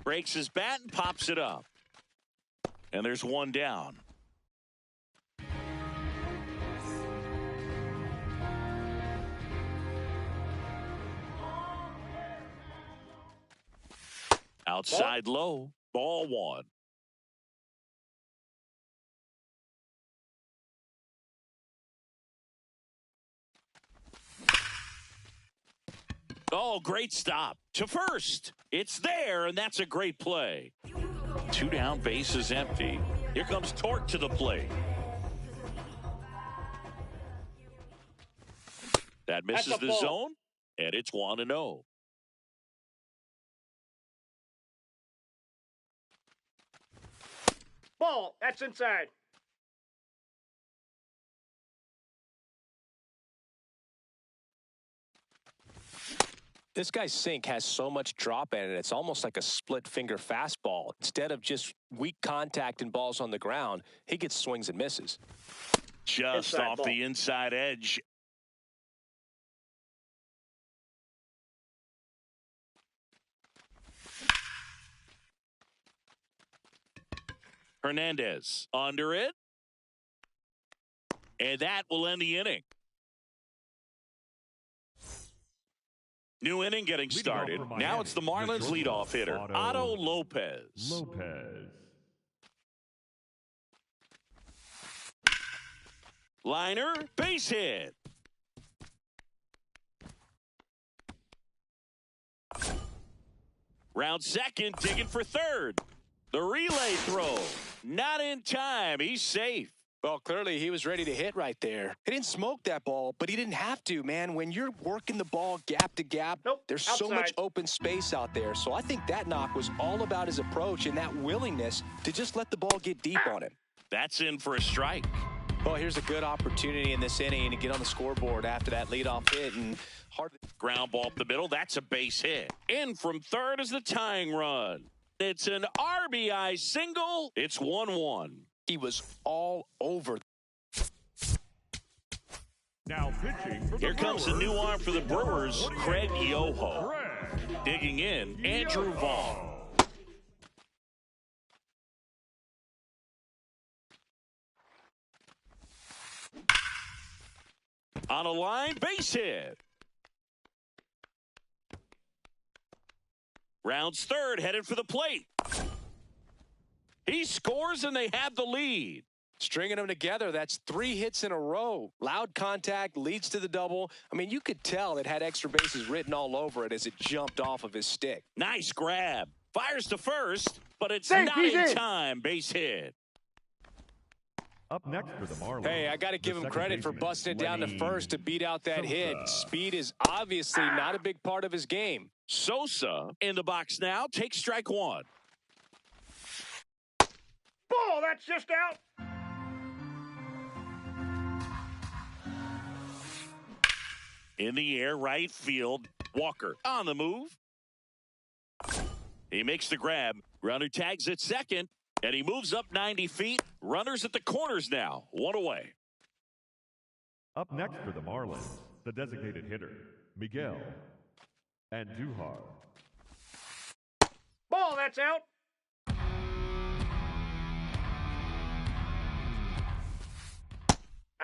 Breaks his bat and pops it up. And there's 1 down. Outside low, ball 1. Oh, great stop to first. It's there, and that's a great play. 2 down, base is empty. Here comes Torque to the plate. That misses the zone, and it's 1-0. Ball, that's inside. This guy's sink has so much drop in it, it's almost like a split-finger fastball. Instead of just weak contact and balls on the ground, he gets swings and misses. Just Inside off ball. the inside edge. Hernandez under it. And that will end the inning. New inning getting started. Now it's the Marlins leadoff hitter, Otto Lopez. Liner, base hit. Round second, digging for third. The relay throw, not in time. He's safe. Well, clearly he was ready to hit right there. He didn't smoke that ball, but he didn't have to, man. When you're working the ball gap to gap, there's so much open space out there. So I think that knock was all about his approach and that willingness to just let the ball get deep on him. That's in for a strike. Well, here's a good opportunity in this inning to get on the scoreboard after that leadoff hit. And ground ball up the middle. That's a base hit. In from third is the tying run. It's an RBI single. It's 1-1. He was all over. Now pitching for Here comes the new arm for the Brewers, Craig Yoho. Digging in, Andrew Vaughn. On a line, base hit. Rounds third, headed for the plate. He scores and they have the lead. Stringing them together, that's 3 hits in a row. Loud contact leads to the double. I mean, you could tell it had extra bases written all over it as it jumped off of his stick. Nice grab. Fires to first, but it's Safe, not in time. Base hit. Up next for the Marlins. Hey, I got to give him credit for busting it down to first to beat out that hit. Speed is obviously not a big part of his game. Sosa in the box now. Takes strike one. Ball, that's just out. In the air, right field. Walker on the move. He makes the grab. Runner tags at second, and he moves up 90 feet. Runners at the corners now. One away. Up next for the Marlins, the designated hitter, Miguel Andujar. Ball, that's out.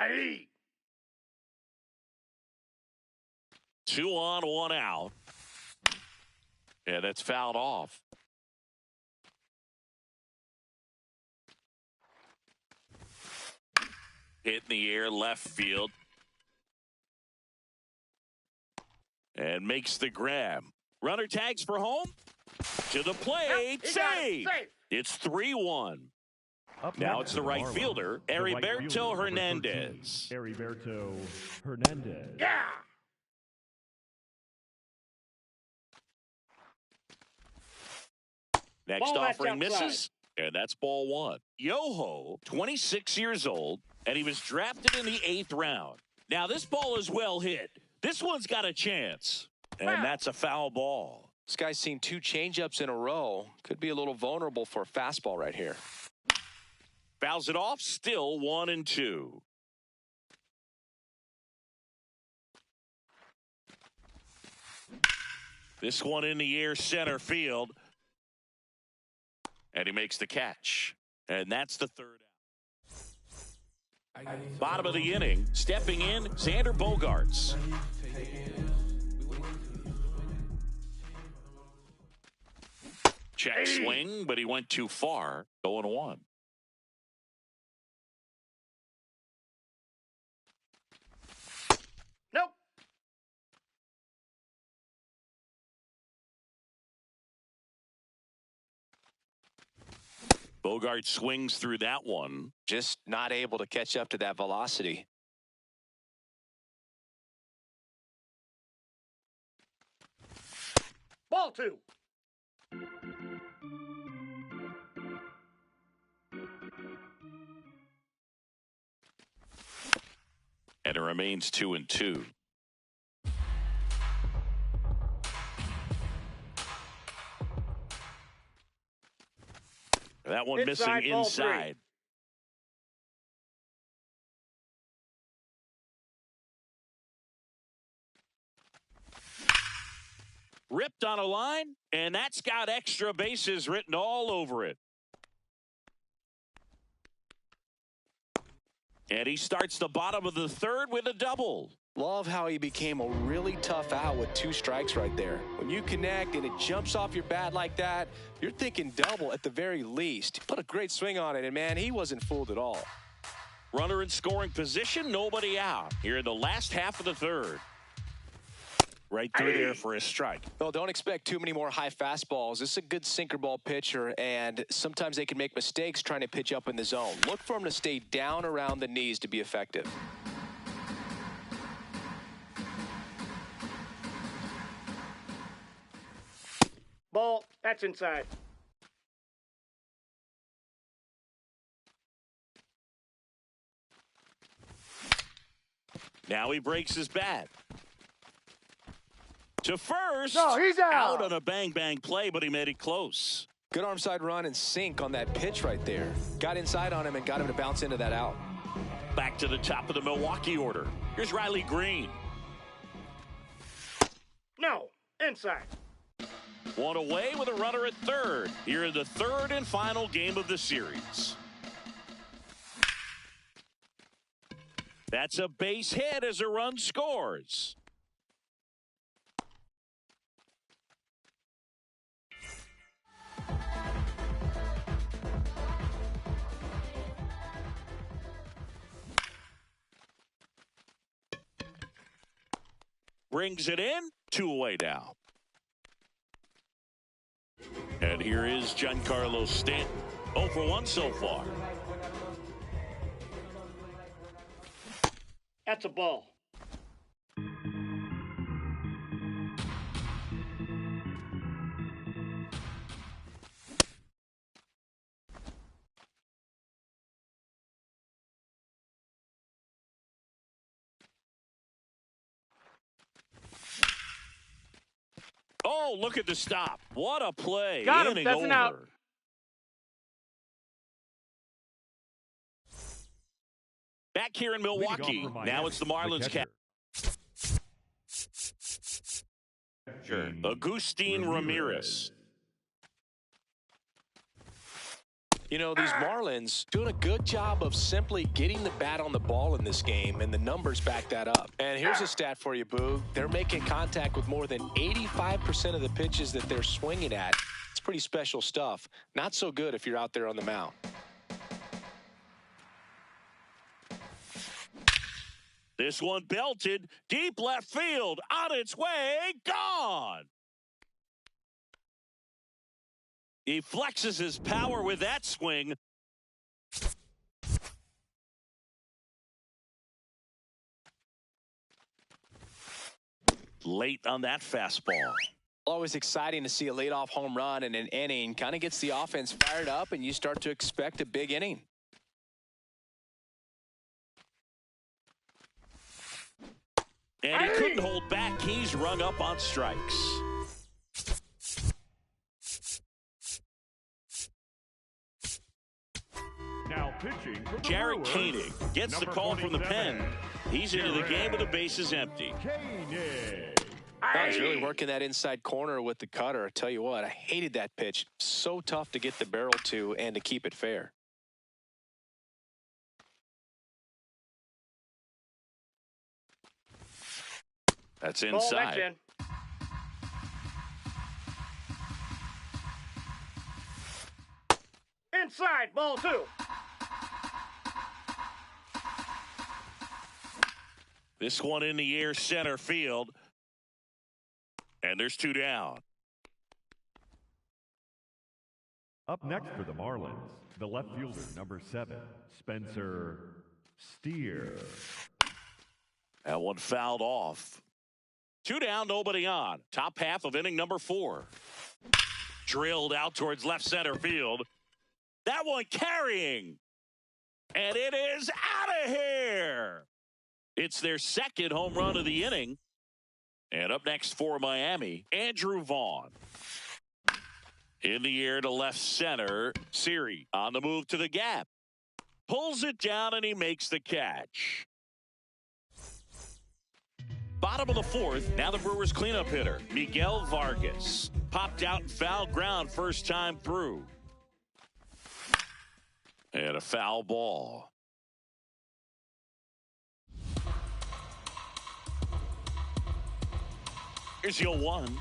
Aye. 2 on, 1 out. And that's fouled off. Hit in the air, left field. And makes the grab. Runner tags for home. To the plate. Save. It's 3-1. Now it's the right fielder, Heriberto Hernandez. Heriberto Hernandez. Yeah. Next Ball, that's offering outside. misses, and that's ball one. Yoho, 26 years old, and he was drafted in the 8th round. Now this ball is well hit. This one's got a chance, and that's a foul ball. This guy's seen 2 changeups in a row. Could be a little vulnerable for a fastball right here. Fouls it off, still 1-2. This one in the air, center field. And he makes the catch. And that's the 3rd out. Bottom of the inning, stepping in, Xander Bogaerts. Check swing, but he went too far. 0-1. Nope. Bogart swings through that one. Just not able to catch up to that velocity. Ball 2. And it remains 2-2. That one missing inside. Ripped on a line, and that's got extra bases written all over it. And he starts the bottom of the third with a double. Love how he became a really tough out with 2 strikes right there. When you connect and it jumps off your bat like that, you're thinking double at the very least. Put a great swing on it, and man, he wasn't fooled at all. Runner in scoring position, nobody out. Here in the last half of the third. Right through there for a strike. Well, don't expect too many more high fastballs. This is a good sinker ball pitcher, and sometimes they can make mistakes trying to pitch up in the zone. Look for him to stay down around the knees to be effective. Ball, that's inside. Now he breaks his bat. To first. No, he's out. On a bang-bang play, but he made it close. Good arm side run and sink on that pitch right there. Got inside on him and got him to bounce into that out. Back to the top of the Milwaukee order. Here's Riley Green. No, inside. One away with a runner at third. Here in the third and final game of the series. That's a base hit as a run scores. Brings it in, 2 away now. And here is Giancarlo Stanton. 0 for 1 so far. That's a ball. Oh, look at the stop. What a play. Got him. Inning That's an over. out. Back here in Milwaukee. Now it's the Marlins catcher. Agustin Ramirez. You know, these Marlins doing a good job of simply getting the bat on the ball in this game, and the numbers back that up. And here's a stat for you, Boo. They're making contact with more than 85% of the pitches that they're swinging at. It's pretty special stuff. Not so good if you're out there on the mound. This one belted deep left field. On its way, gone. He flexes his power with that swing. Late on that fastball. Always exciting to see a leadoff home run in an inning. Kind of gets the offense fired up, and you start to expect a big inning. And he couldn't hold back. He's rung up on strikes. Now pitching for the Jarrett Brewers, Koenig gets the call from the pen. He's into the game with the bases empty. Koenig. He's really working that inside corner with the cutter. I tell you what, I hated that pitch. So tough to get the barrel to and to keep it fair. That's Ball, inside. that's in. Inside, ball 2. This one in the air center field. And there's 2 down. Up next for the Marlins, the left fielder, number 7, Spencer Steer. That one fouled off. 2 down, nobody on. Top half of inning number 4. Drilled out towards left center field. That one carrying. And it is out of here. It's their second home run of the inning. And up next for Miami, Andrew Vaughn. In the air to left center. Siri on the move to the gap. Pulls it down and he makes the catch. Bottom of the fourth. Now the Brewers cleanup hitter, Miguel Vargas. Popped out in foul ground first time through. And a foul ball. Here's your 1.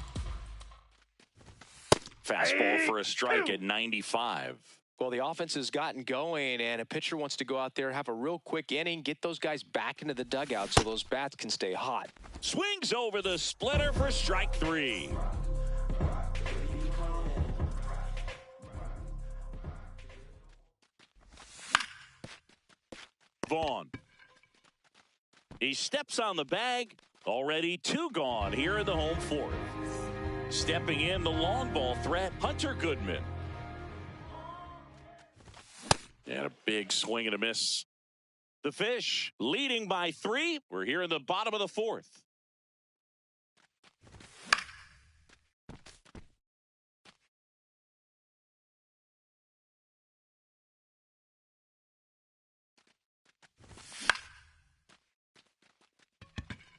Fastball for a strike at 95. Well, the offense has gotten going, and a pitcher wants to go out there, have a real quick inning, get those guys back into the dugout so those bats can stay hot. Swings over the splitter for strike 3. Vaughn. He steps on the bag. Already 2 gone here in the home fourth. Stepping in, the long ball threat, Hunter Goodman. And a big swing and a miss. The Fish leading by 3. We're here in the bottom of the fourth.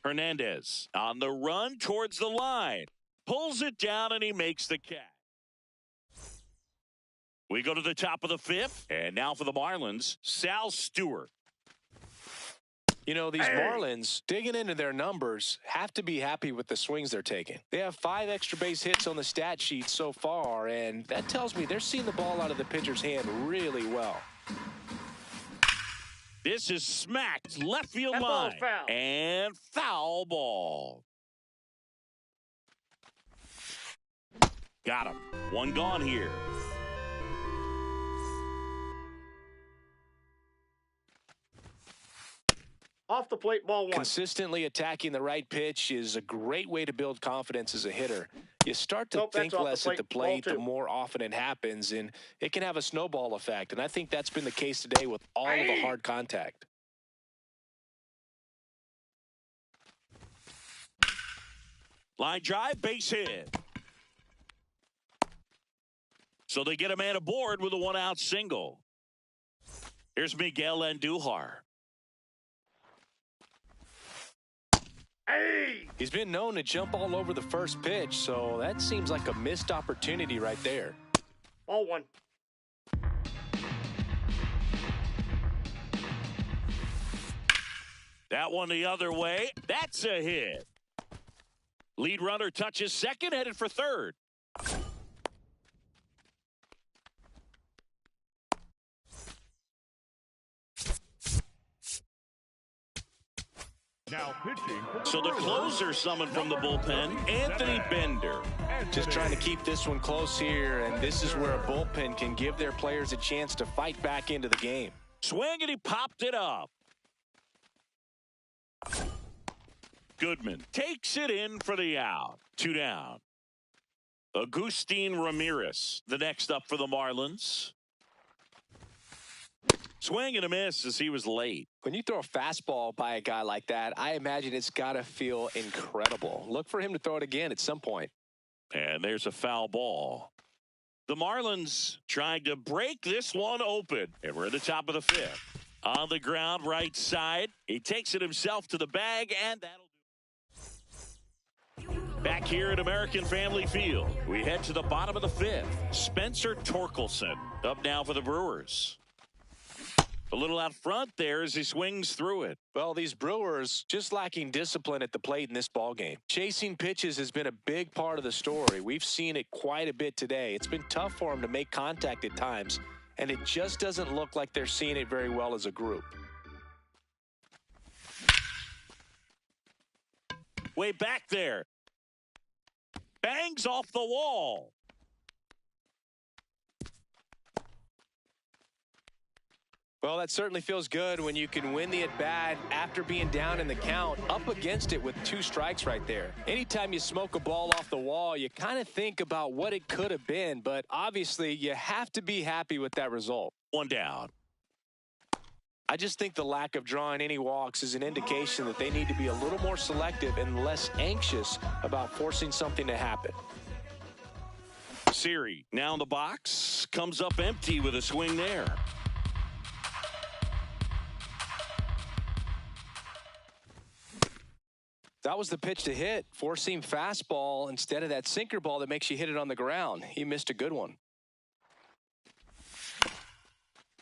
Hernandez on the run towards the line. Pulls it down and he makes the catch. We go to the top of the 5th. And now for the Marlins, Sal Stewart. You know, these Marlins, digging into their numbers, have to be happy with the swings they're taking. They have 5 extra base hits on the stat sheet so far, and that tells me they're seeing the ball out of the pitcher's hand really well. This is smacked left field That line. ball's foul. And foul ball. Got him. 1 gone here. Off the plate, ball 1. Consistently attacking the right pitch is a great way to build confidence as a hitter. You start to think less at the plate the more often it happens, and it can have a snowball effect. And I think that's been the case today with all of the hard contact. Line drive, base hit. So they get a man aboard with a 1-out single. Here's Miguel Andujar. He's been known to jump all over the first pitch, so that seems like a missed opportunity right there. Ball 1. That one the other way. That's a hit. Lead runner touches second, headed for third. Now pitching for So the Brewers, closer summoned from the bullpen, Anthony Bender. Just trying to keep this one close here, and this is where a bullpen can give their players a chance to fight back into the game. Swing and he popped it up. Goodman takes it in for the out. 2 down. Agustin Ramirez, the next up for the Marlins. Swing and a miss as he was late. When you throw a fastball by a guy like that, I imagine it's got to feel incredible. Look for him to throw it again at some point. And there's a foul ball. The Marlins trying to break this one open. And we're at the top of the 5th. On the ground, right side. He takes it himself to the bag, and that'll do. Back here at American Family Field, we head to the bottom of the 5th. Spencer Torkelson up now for the Brewers. A little out front there as he swings through it. Well, these Brewers just lacking discipline at the plate in this ballgame. Chasing pitches has been a big part of the story. We've seen it quite a bit today. It's been tough for them to make contact at times, and it just doesn't look like they're seeing it very well as a group. Way back there. Bangs off the wall. Well, that certainly feels good when you can win the at-bat after being down in the count, up against it with 2 strikes right there. Anytime you smoke a ball off the wall, you kind of think about what it could have been, but obviously you have to be happy with that result. 1 down. I just think the lack of drawing any walks is an indication that they need to be a little more selective and less anxious about forcing something to happen. Siri now in the box. Comes up empty with a swing there. That was the pitch to hit. Four-seam fastball instead of that sinker ball that makes you hit it on the ground. He missed a good one.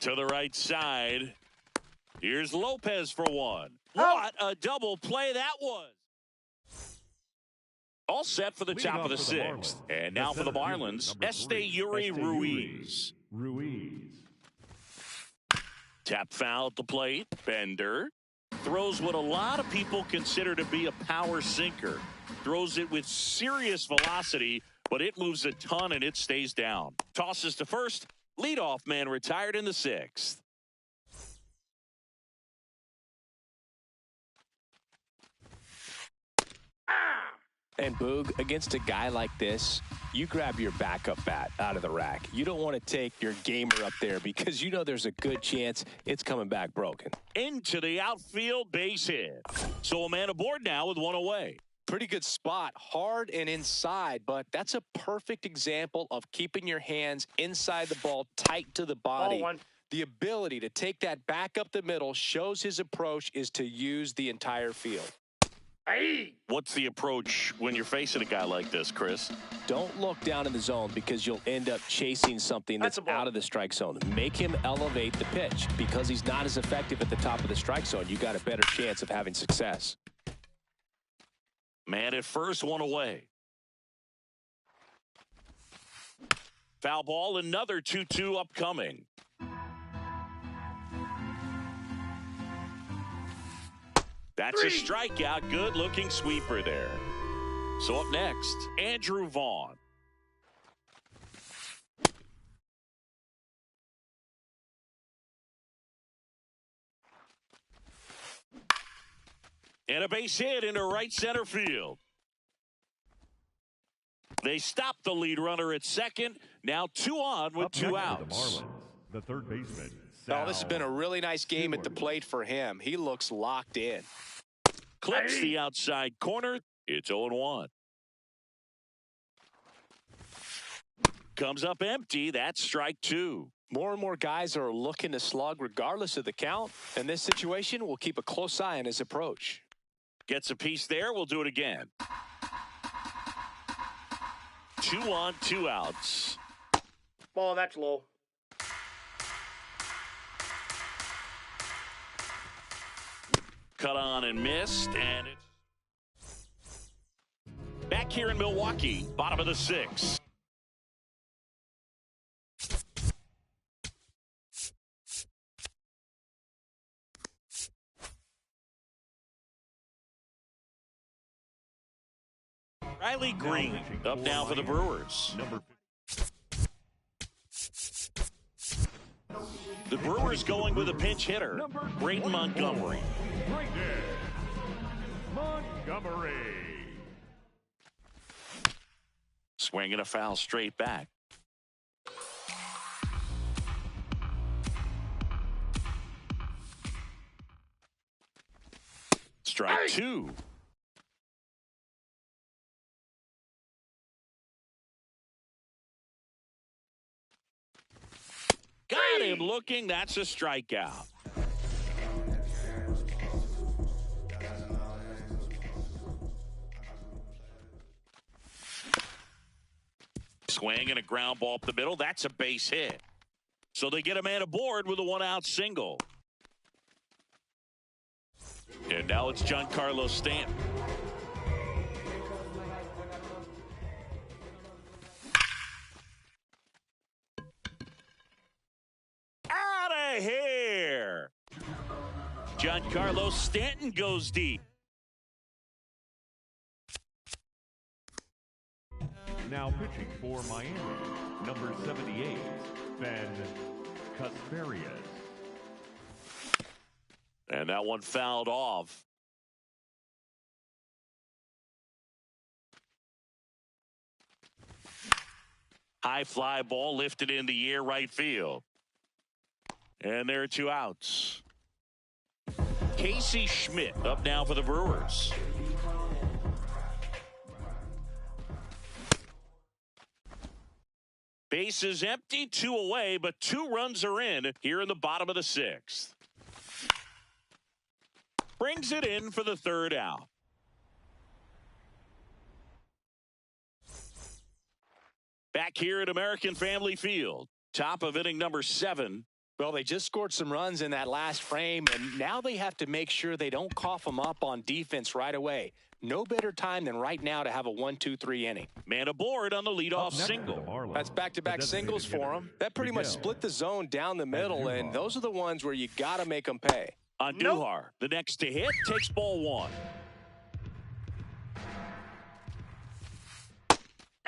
To the right side. Here's Lopez for one. What a double play that was. All set for the top of the sixth. And now for the Marlins, Esteury Ruiz. Tap foul at the plate. Bender throws what a lot of people consider to be a power sinker. Throws it with serious velocity, but it moves a ton and it stays down. Tosses to first. Leadoff man retired in the sixth. And Boog, against a guy like this, you grab your backup bat out of the rack. You don't want to take your gamer up there because you know there's a good chance it's coming back broken. Into the outfield, base hit. So a man aboard now with one away. Pretty good spot, hard and inside, but that's a perfect example of keeping your hands inside the ball, tight to the body. The ability to take that back up the middle shows his approach is to use the entire field. What's the approach when you're facing a guy like this, Chris? Don't look down in the zone because you'll end up chasing something that's out of the strike zone. Make him elevate the pitch. Because he's not as effective at the top of the strike zone, you got a better chance of having success. Man at first, one away. Foul ball, another 2-2 upcoming. That's a strikeout. Good-looking sweeper there. So up next, Andrew Vaughn. And a base hit into right center field. They stop the lead runner at second. Now 2 on with 2 outs. The third baseman. Oh, this has been a really nice game at the plate for him. He looks locked in. Clips the outside corner. It's 0-1. Comes up empty. That's strike 2. More and more guys are looking to slug regardless of the count. In this situation, we'll keep a close eye on his approach. Gets a piece there. We'll do it again. 2 on, 2 outs. Ball, that's low. Cut on and missed, and it's back here in Milwaukee, bottom of the 6th. Riley Green up now for the Brewers. The Brewers going with a pinch hitter, Brayden Montgomery. Montgomery. Swinging a foul straight back. Strike 2. Got him looking. That's a strikeout. Swing and a ground ball up the middle. That's a base hit. So they get a man aboard with a 1-out single. And now it's Giancarlo Stanton. Out of here. Giancarlo Stanton goes deep. Now pitching for Miami, number 78, Ben Kasperius. And that one fouled off. High fly ball lifted in the air right field. And there are 2 outs. Casey Schmidt up now for the Brewers. Base is empty, 2 away, but 2 runs are in here in the bottom of the 6th. Brings it in for the 3rd out. Back here at American Family Field, top of inning number 7. Well, they just scored some runs in that last frame, and now they have to make sure they don't cough them up on defense right away. No better time than right now to have a 1-2-3 inning. Man aboard on the leadoff single. That's back-to-back singles for them. That pretty much split the zone down the middle, and those are the ones where you got to make them pay. Andujar, the next to hit, takes ball 1.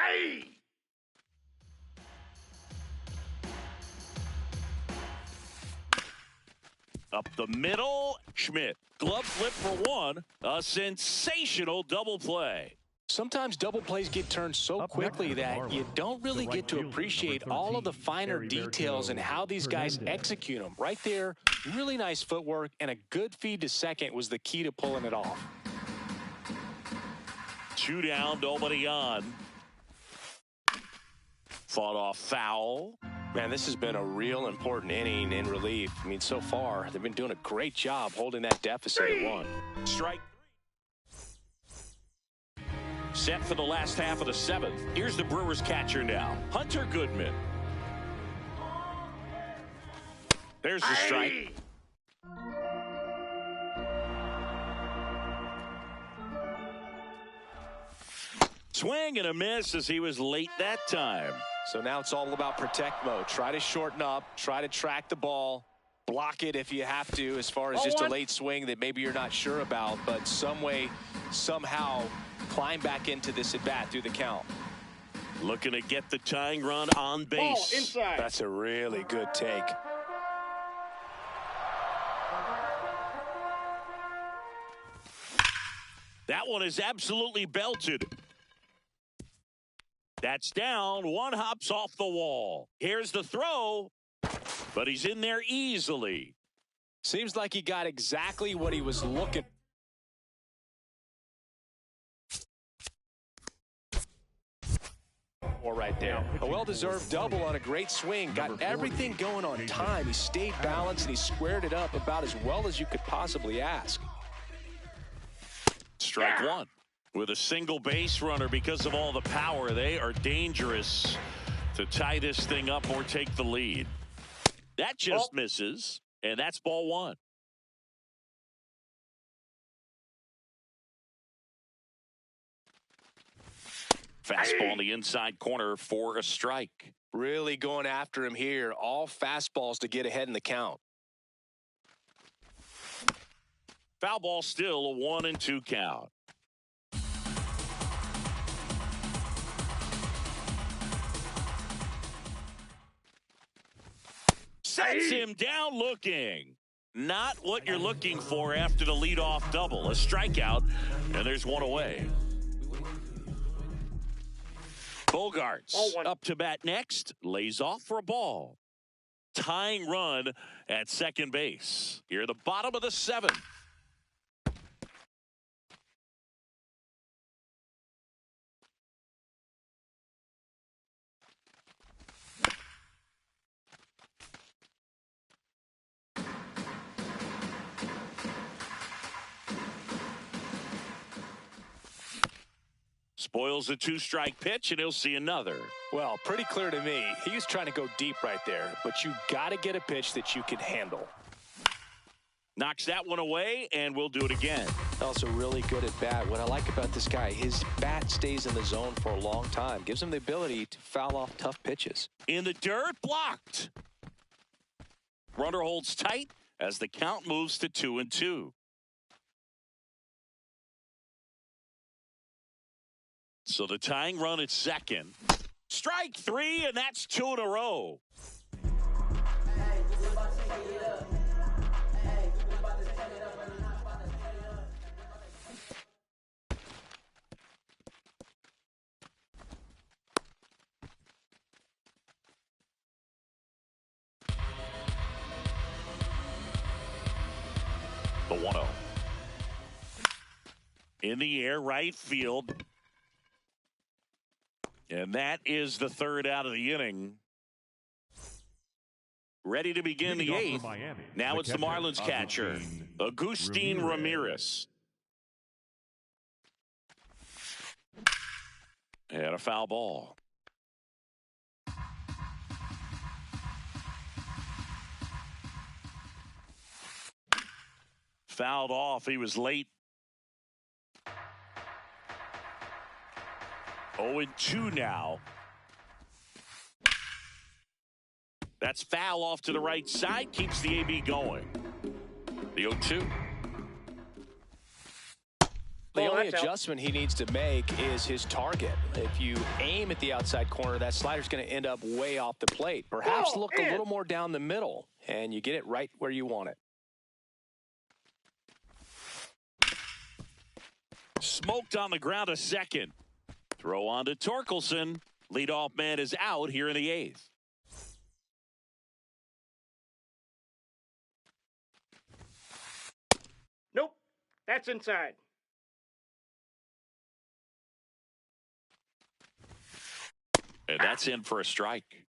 Hey! Up the middle, Schmidt. Glove flip for 1. A sensational double play. Sometimes double plays get turned so quickly that you don't really get to appreciate all of the finer details and how these guys execute them. Right there, really nice footwork, and a good feed to second was the key to pulling it off. 2 down, nobody on. Fought off foul. Man, this has been a real important inning in relief. I mean, so far, they've been doing a great job holding that deficit at 1. Strike 3. Set for the last half of the 7th. Here's the Brewers catcher now, Hunter Goodman. There's the strike. Swing and a miss as he was late that time. So now it's all about protect mode. Try to shorten up, try to track the ball, block it if you have to, as far as just a late swing that maybe you're not sure about, but some way, somehow climb back into this at bat through the count. Looking to get the tying run on base. Ball inside. That's a really good take. That one is absolutely belted. That's down. 1 hops off the wall. Here's the throw, but he's in there easily. Seems like he got exactly what he was looking for right there. A well-deserved double on a great swing. Got everything going on time. He stayed balanced and he squared it up about as well as you could possibly ask. Strike 1. With a single base runner, because of all the power, they are dangerous to tie this thing up or take the lead. That just misses, and that's ball 1. Fastball in the inside corner for a strike. Really going after him here. All fastballs to get ahead in the count. Foul ball, still a 1-2 count. Sets him down looking. Not what you're looking for after the leadoff double. A strikeout, and there's 1 away. Bogarts up to bat next. Lays off for a ball. Tying run at second base. Here at the bottom of the 7th. Spoils a 2-strike pitch, and he'll see another. Well, pretty clear to me. He was trying to go deep right there, but you got to get a pitch that you can handle. Knocks that one away, and we'll do it again. Also really good at bat. What I like about this guy, his bat stays in the zone for a long time. Gives him the ability to foul off tough pitches. In the dirt, blocked. Runner holds tight as the count moves to 2-2. So the tying run at second. Strike 3, and that's 2 in a row. The 1-0. In the air, right field. And that is the third out of the inning. Ready to begin the eighth. Now it's the Marlins catcher, Agustin Ramirez. And a foul ball. Fouled off. He was late. 0-2 now. That's foul off to the right side. Keeps the AB going. The 0-2. The only adjustment he needs to make is his target. If you aim at the outside corner, that slider's going to end up way off the plate. Perhaps look a little more down the middle, and you get it right where you want it. Smoked on the ground, a second. Throw on to Torkelson. Leadoff man is out here in the eighth. Nope. That's inside. And that's in for a strike.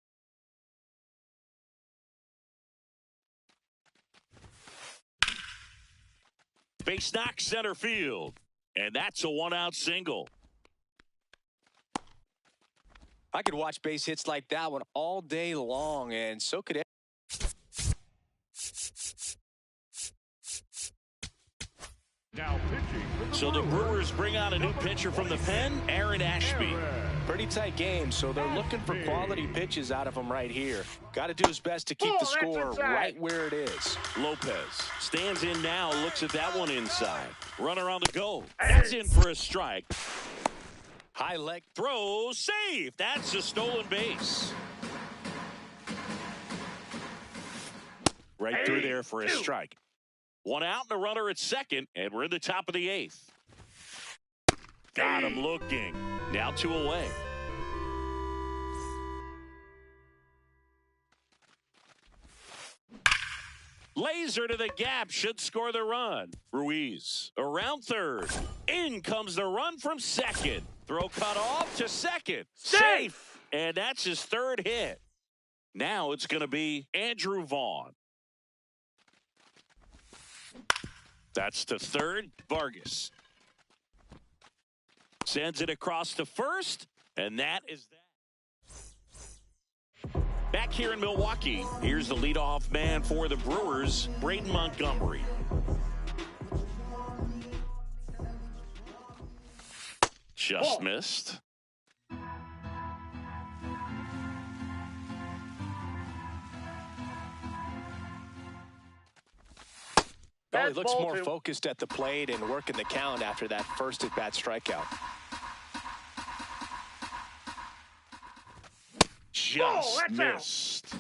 Base knock center field. And that's a one-out single. I could watch base hits like that one all day long, and so could Now pitching. So the Brewers bring out a new pitcher from the pen, Aaron Ashby. pretty tight game, so they're looking for quality pitches out of him right here. Got to do his best to keep the score right where it is. Lopez stands in now, looks at that one inside. Runner on the go. That's in for a strike. High leg throw, safe. That's a stolen base. Right through there for a strike. One out and a runner at second, and we're in the top of the eighth. Got him looking. Now 2 away. Laser to the gap, should score the run. Ruiz around third. In comes the run from second. Throw cut off to second. Safe! And that's his third hit. Now it's going to be Andrew Vaughn. That's to third. Vargas sends it across to first, and that is that. Back here in Milwaukee, here's the leadoff man for the Brewers, Braden Montgomery. Just missed. Well, he looks more focused at the plate and working the count after that first at-bat strikeout. Just missed.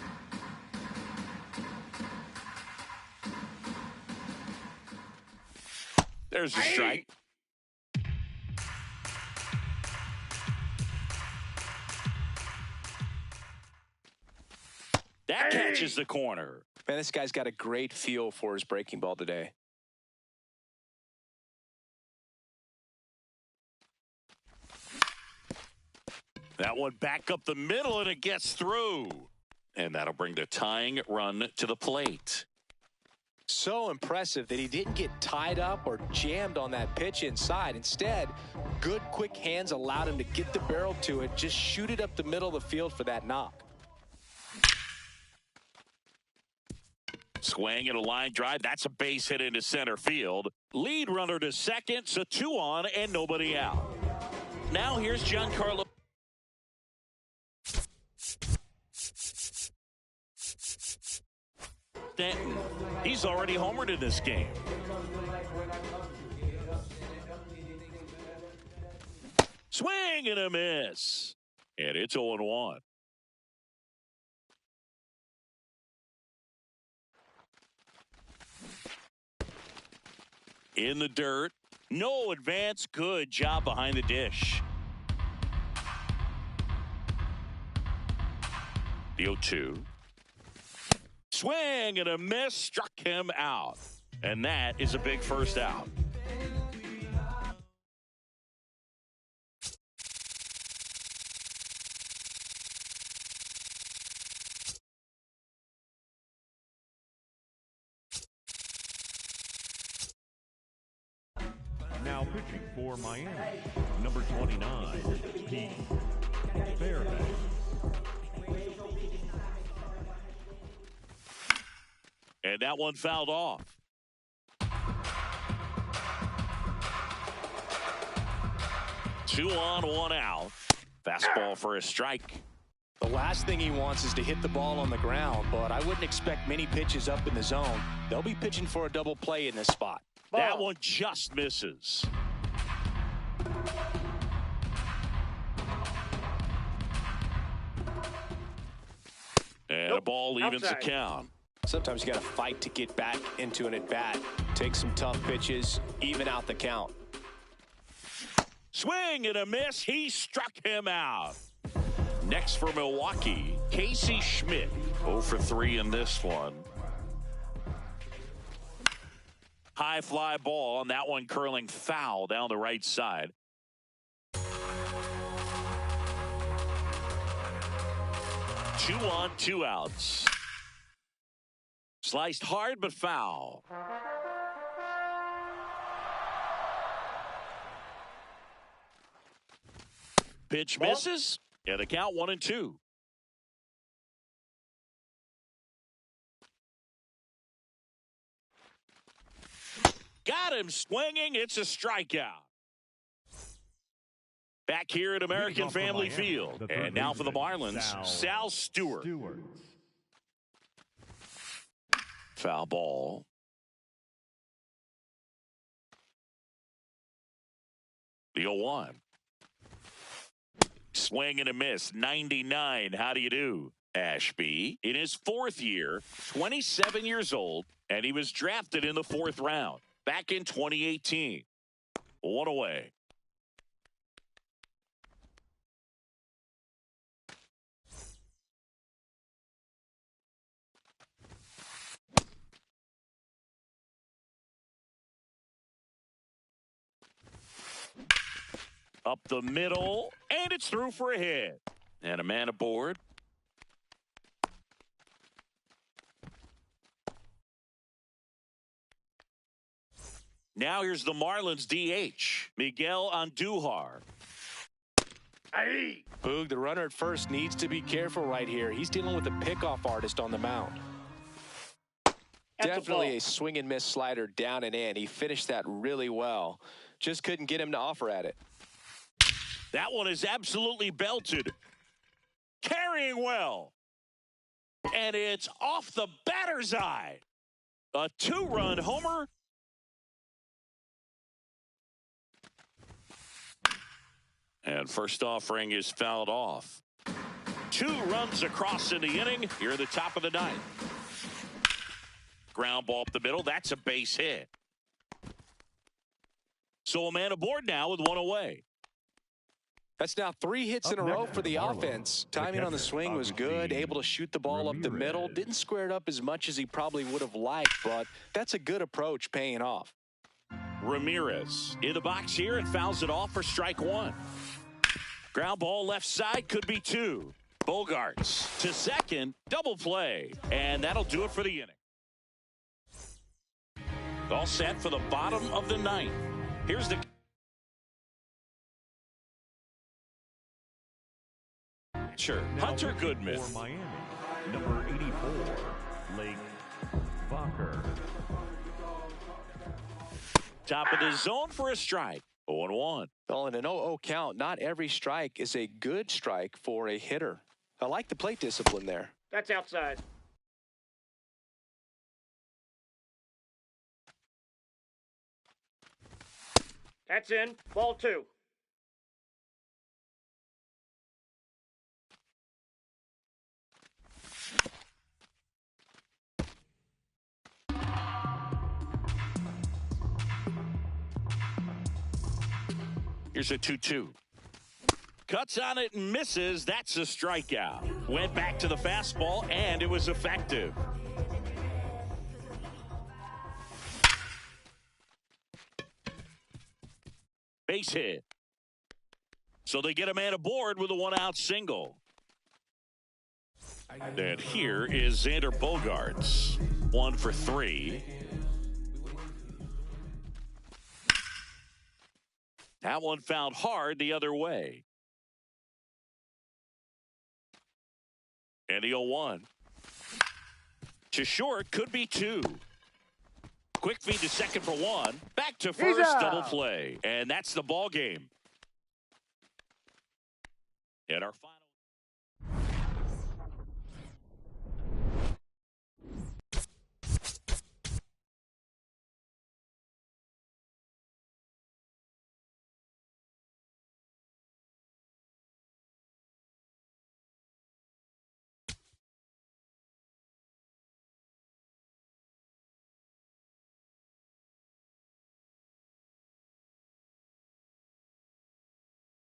There's a strike. That catches the corner. Man, this guy's got a great feel for his breaking ball today. That one back up the middle, and it gets through. And that'll bring the tying run to the plate. So impressive that he didn't get tied up or jammed on that pitch inside. Instead, good quick hands allowed him to get the barrel to it, just shoot it up the middle of the field for that knock. Swing and a line drive. That's a base hit into center field. Lead runner to second, so 2 on and nobody out. Now here's Giancarlo Stanton. He's already homered in this game. Swing and a miss. And it's 0-1. In the dirt. No advance. Good job behind the dish. The 0-2. Swing and a miss. Struck him out. And that is a big first out. For Miami, number 29, Pete Fairbanks. And that one fouled off. Two on, one out. Fastball for a strike. The last thing he wants is to hit the ball on the ground, but I wouldn't expect many pitches up in the zone. They'll be pitching for a double play in this spot. Ball. That one just misses. And a ball evens the count. Sometimes you got to fight to get back into an at-bat. Take some tough pitches, even out the count. Swing and a miss. He struck him out. Next for Milwaukee, Casey Schmidt. 0 for 3 in this one. High fly ball, and that one curling foul down the right side. Two on, two outs. Sliced hard, but foul. Pitch misses, and the count 1-2. Got him swinging. It's a strikeout. Back here at American Family Field. And now for the Marlins, Sal Stewart. Foul ball. The 0-1. Swing and a miss. 99. How do you do? Ashby in his fourth year, 27 years old, and he was drafted in the 4th round back in 2018. One away. Up the middle, and it's through for a hit. And a man aboard. Now here's the Marlins DH, Miguel Andujar. Hey. Boog, the runner at first needs to be careful right here. He's dealing with a pickoff artist on the mound. Definitely a swing and miss slider down and in. He finished that really well. Just couldn't get him to offer at it. That one is absolutely belted. Carrying well. And it's off the batter's eye. A 2-run homer. And first offering is fouled off. 2 runs across in the inning. Here at the top of the 9th. Ground ball up the middle. That's a base hit. So a man aboard now with 1 away. That's now 3 hits in a row for the offense. Timing on the swing was good, able to shoot the ball up the middle. Didn't square it up as much as he probably would have liked, but that's a good approach paying off. Ramirez in the box here and fouls it off for strike 1. Ground ball left side, could be 2. Bogarts to second, double play, and that'll do it for the inning. All set for the bottom of the 9th. Here's the Hunter Goodman. For Miami, number 84, Lake Walker. Top of the zone for a strike. 0-1. Well, in an 0-0 count, not every strike is a good strike for a hitter. I like the plate discipline there. That's outside. That's in. Ball 2. Here's a 2-2. Cuts on it and misses. That's a strikeout. Went back to the fastball, and it was effective. Base hit. So they get a man aboard with a 1-out single. And here is Xander Bogaerts. 1 for 3. That one found hard the other way. And the 0-1. To short, could be 2. Quick feed to second for 1. Back to first, double play. And that's the ball game. And our final